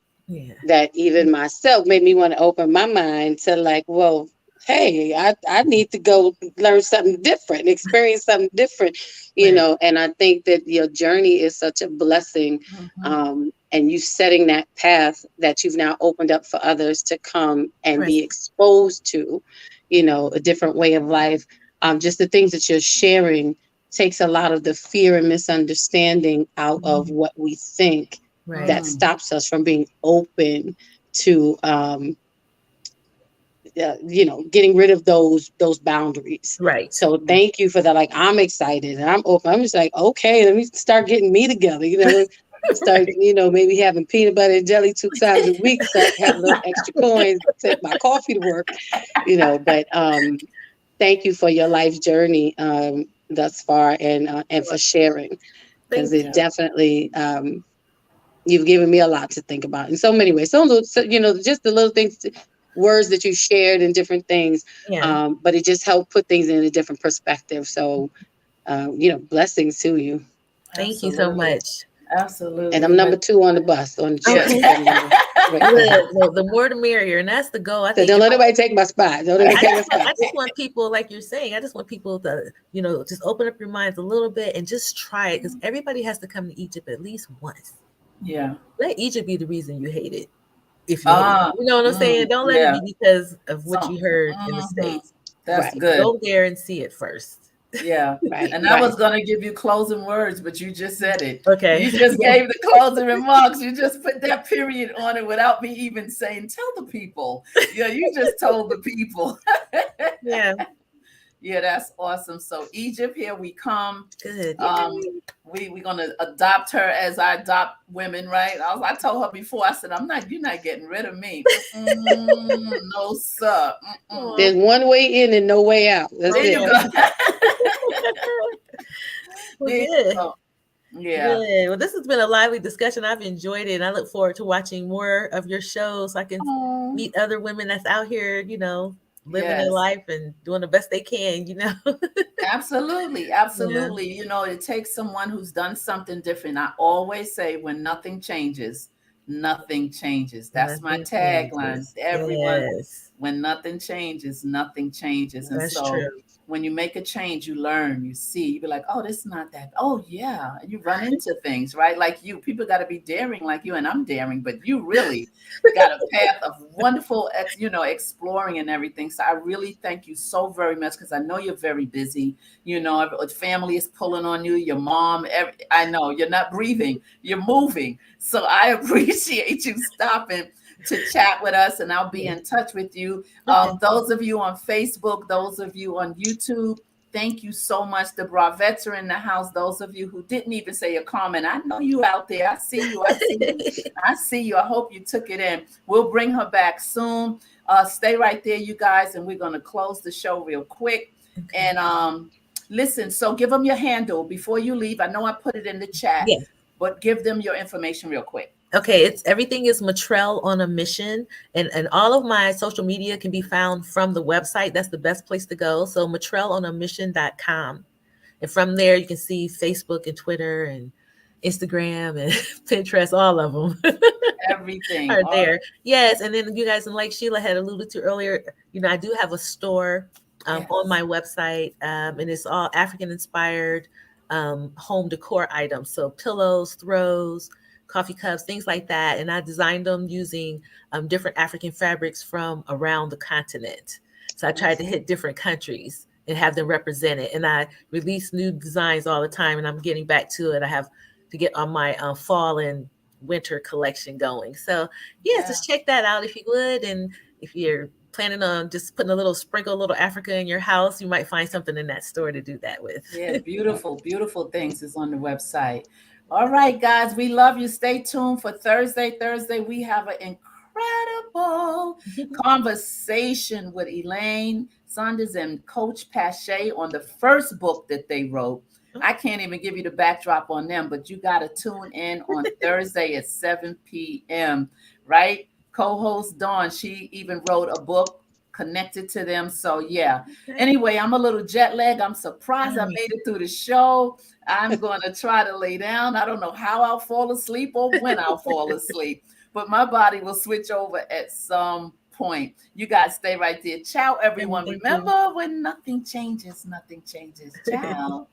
that even myself made me want to open my mind to like, well, hey, I need to go learn something different, experience something different, you know. And I think that your journey is such a blessing. And you setting that path that you've now opened up for others to come and be exposed to, you know, a different way of life. Just the things that you're sharing takes a lot of the fear and misunderstanding out of what we think that stops us from being open to, you know, getting rid of those boundaries. Right. So thank you for that. Like, I'm excited and I'm open. I'm just like, okay, let me start getting me together. You know, start, you know, maybe having peanut butter and jelly 2 times a week. Start having a little extra coins, take my coffee to work, you know. But thank you for your life journey thus far and for sharing, because it definitely you've given me a lot to think about in so many ways. So you know, just the little things. Words that you shared and different things, but it just helped put things in a different perspective. So, you know, blessings to you. Thank you so much. Absolutely. And I'm number 2 on the bus. On the the more the merrier, and that's the goal. I think don't let anybody take my spot. I just want people, like you're saying, I just want people to, you know, just open up your minds a little bit and just try it, because everybody has to come to Egypt at least once. Yeah. Let Egypt be the reason you hate it. If you know what I'm saying, don't let it be because of what you heard in the States. That's good. Go there and see it first. Yeah. And I was going to give you closing words, but you just said it. Okay. You just gave the closing remarks. You just put that period on it without me even saying, tell the people. Yeah, you just told the people. Yeah. Yeah, that's awesome. So Egypt, here we come. Good. We're gonna adopt her as I adopt women, right? I told her before. I said, you're not getting rid of me. No, sir. There's one way in and no way out. That's there it. You go. Good. Yeah. Good. Well, this has been a lively discussion. I've enjoyed it, and I look forward to watching more of your shows so I can meet other women that's out here, you know, living their life and doing the best they can, you know. Absolutely. You know, it takes someone who's done something different. I always say, when nothing changes, nothing changes. That's my Nothing tagline. changes. Everyone, Yes, when nothing changes, nothing changes. And that's so true. when you make a change, you learn, you see, you be like, oh, this is not that. Oh, yeah. And you run into things, right? Like you, people got to be daring like you, and I'm daring, but you really got a path of wonderful, exploring and everything. So I really thank you so very much, because I know you're very busy. You know, family is pulling on you, your mom, I know you're not breathing, you're moving. So I appreciate you stopping to chat with us, and I'll be in touch with you. Okay. Those of you on Facebook, those of you on YouTube, thank you so much. The Bravettes are in the house. Those of you who didn't even say a comment, I know you out there. I see you. I see you. I see you. I hope you took it in. We'll bring her back soon. Stay right there, you guys, and we're going to close the show real quick. Okay. And listen, so give them your handle before you leave. I know I put it in the chat, Yes. but give them your information real quick. Okay, it's everything is Matrell on a Mission, and all of my social media can be found from the website. That's the best place to go. So matrellonamission.com. And from there you can see Facebook and Twitter and Instagram and Pinterest, all of them Everything. are there. Yes, and then you guys, and like Sheila had alluded to earlier, I do have a store Yes. on my website, and it's all African inspired home decor items. So pillows, throws, coffee cups, things like that. And I designed them using different African fabrics from around the continent. So I tried to hit different countries and have them represented. And I release new designs all the time, and I'm getting back to it. I have to get on my fall and winter collection going. So yeah, just check that out if you would. And if you're planning on just putting a little Africa in your house, you might find something in that store to do that with. Yeah, beautiful, beautiful things is on the website. All right, guys, we love you. Stay tuned for Thursday. Thursday, we have an incredible conversation with Elaine Saunders and Coach Pache on the first book that they wrote. I can't even give you the backdrop on them, but you got to tune in on Thursday at 7 p.m., right? Co-host Dawn, she even wrote a book connected to them. So yeah. Anyway, I'm a little jet lagged. I'm surprised I made it through the show. I'm going to try to lay down. I don't know how I'll fall asleep or when I'll fall asleep, but my body will switch over at some point. You guys stay right there. Ciao, everyone. Remember, when nothing changes, nothing changes. Ciao.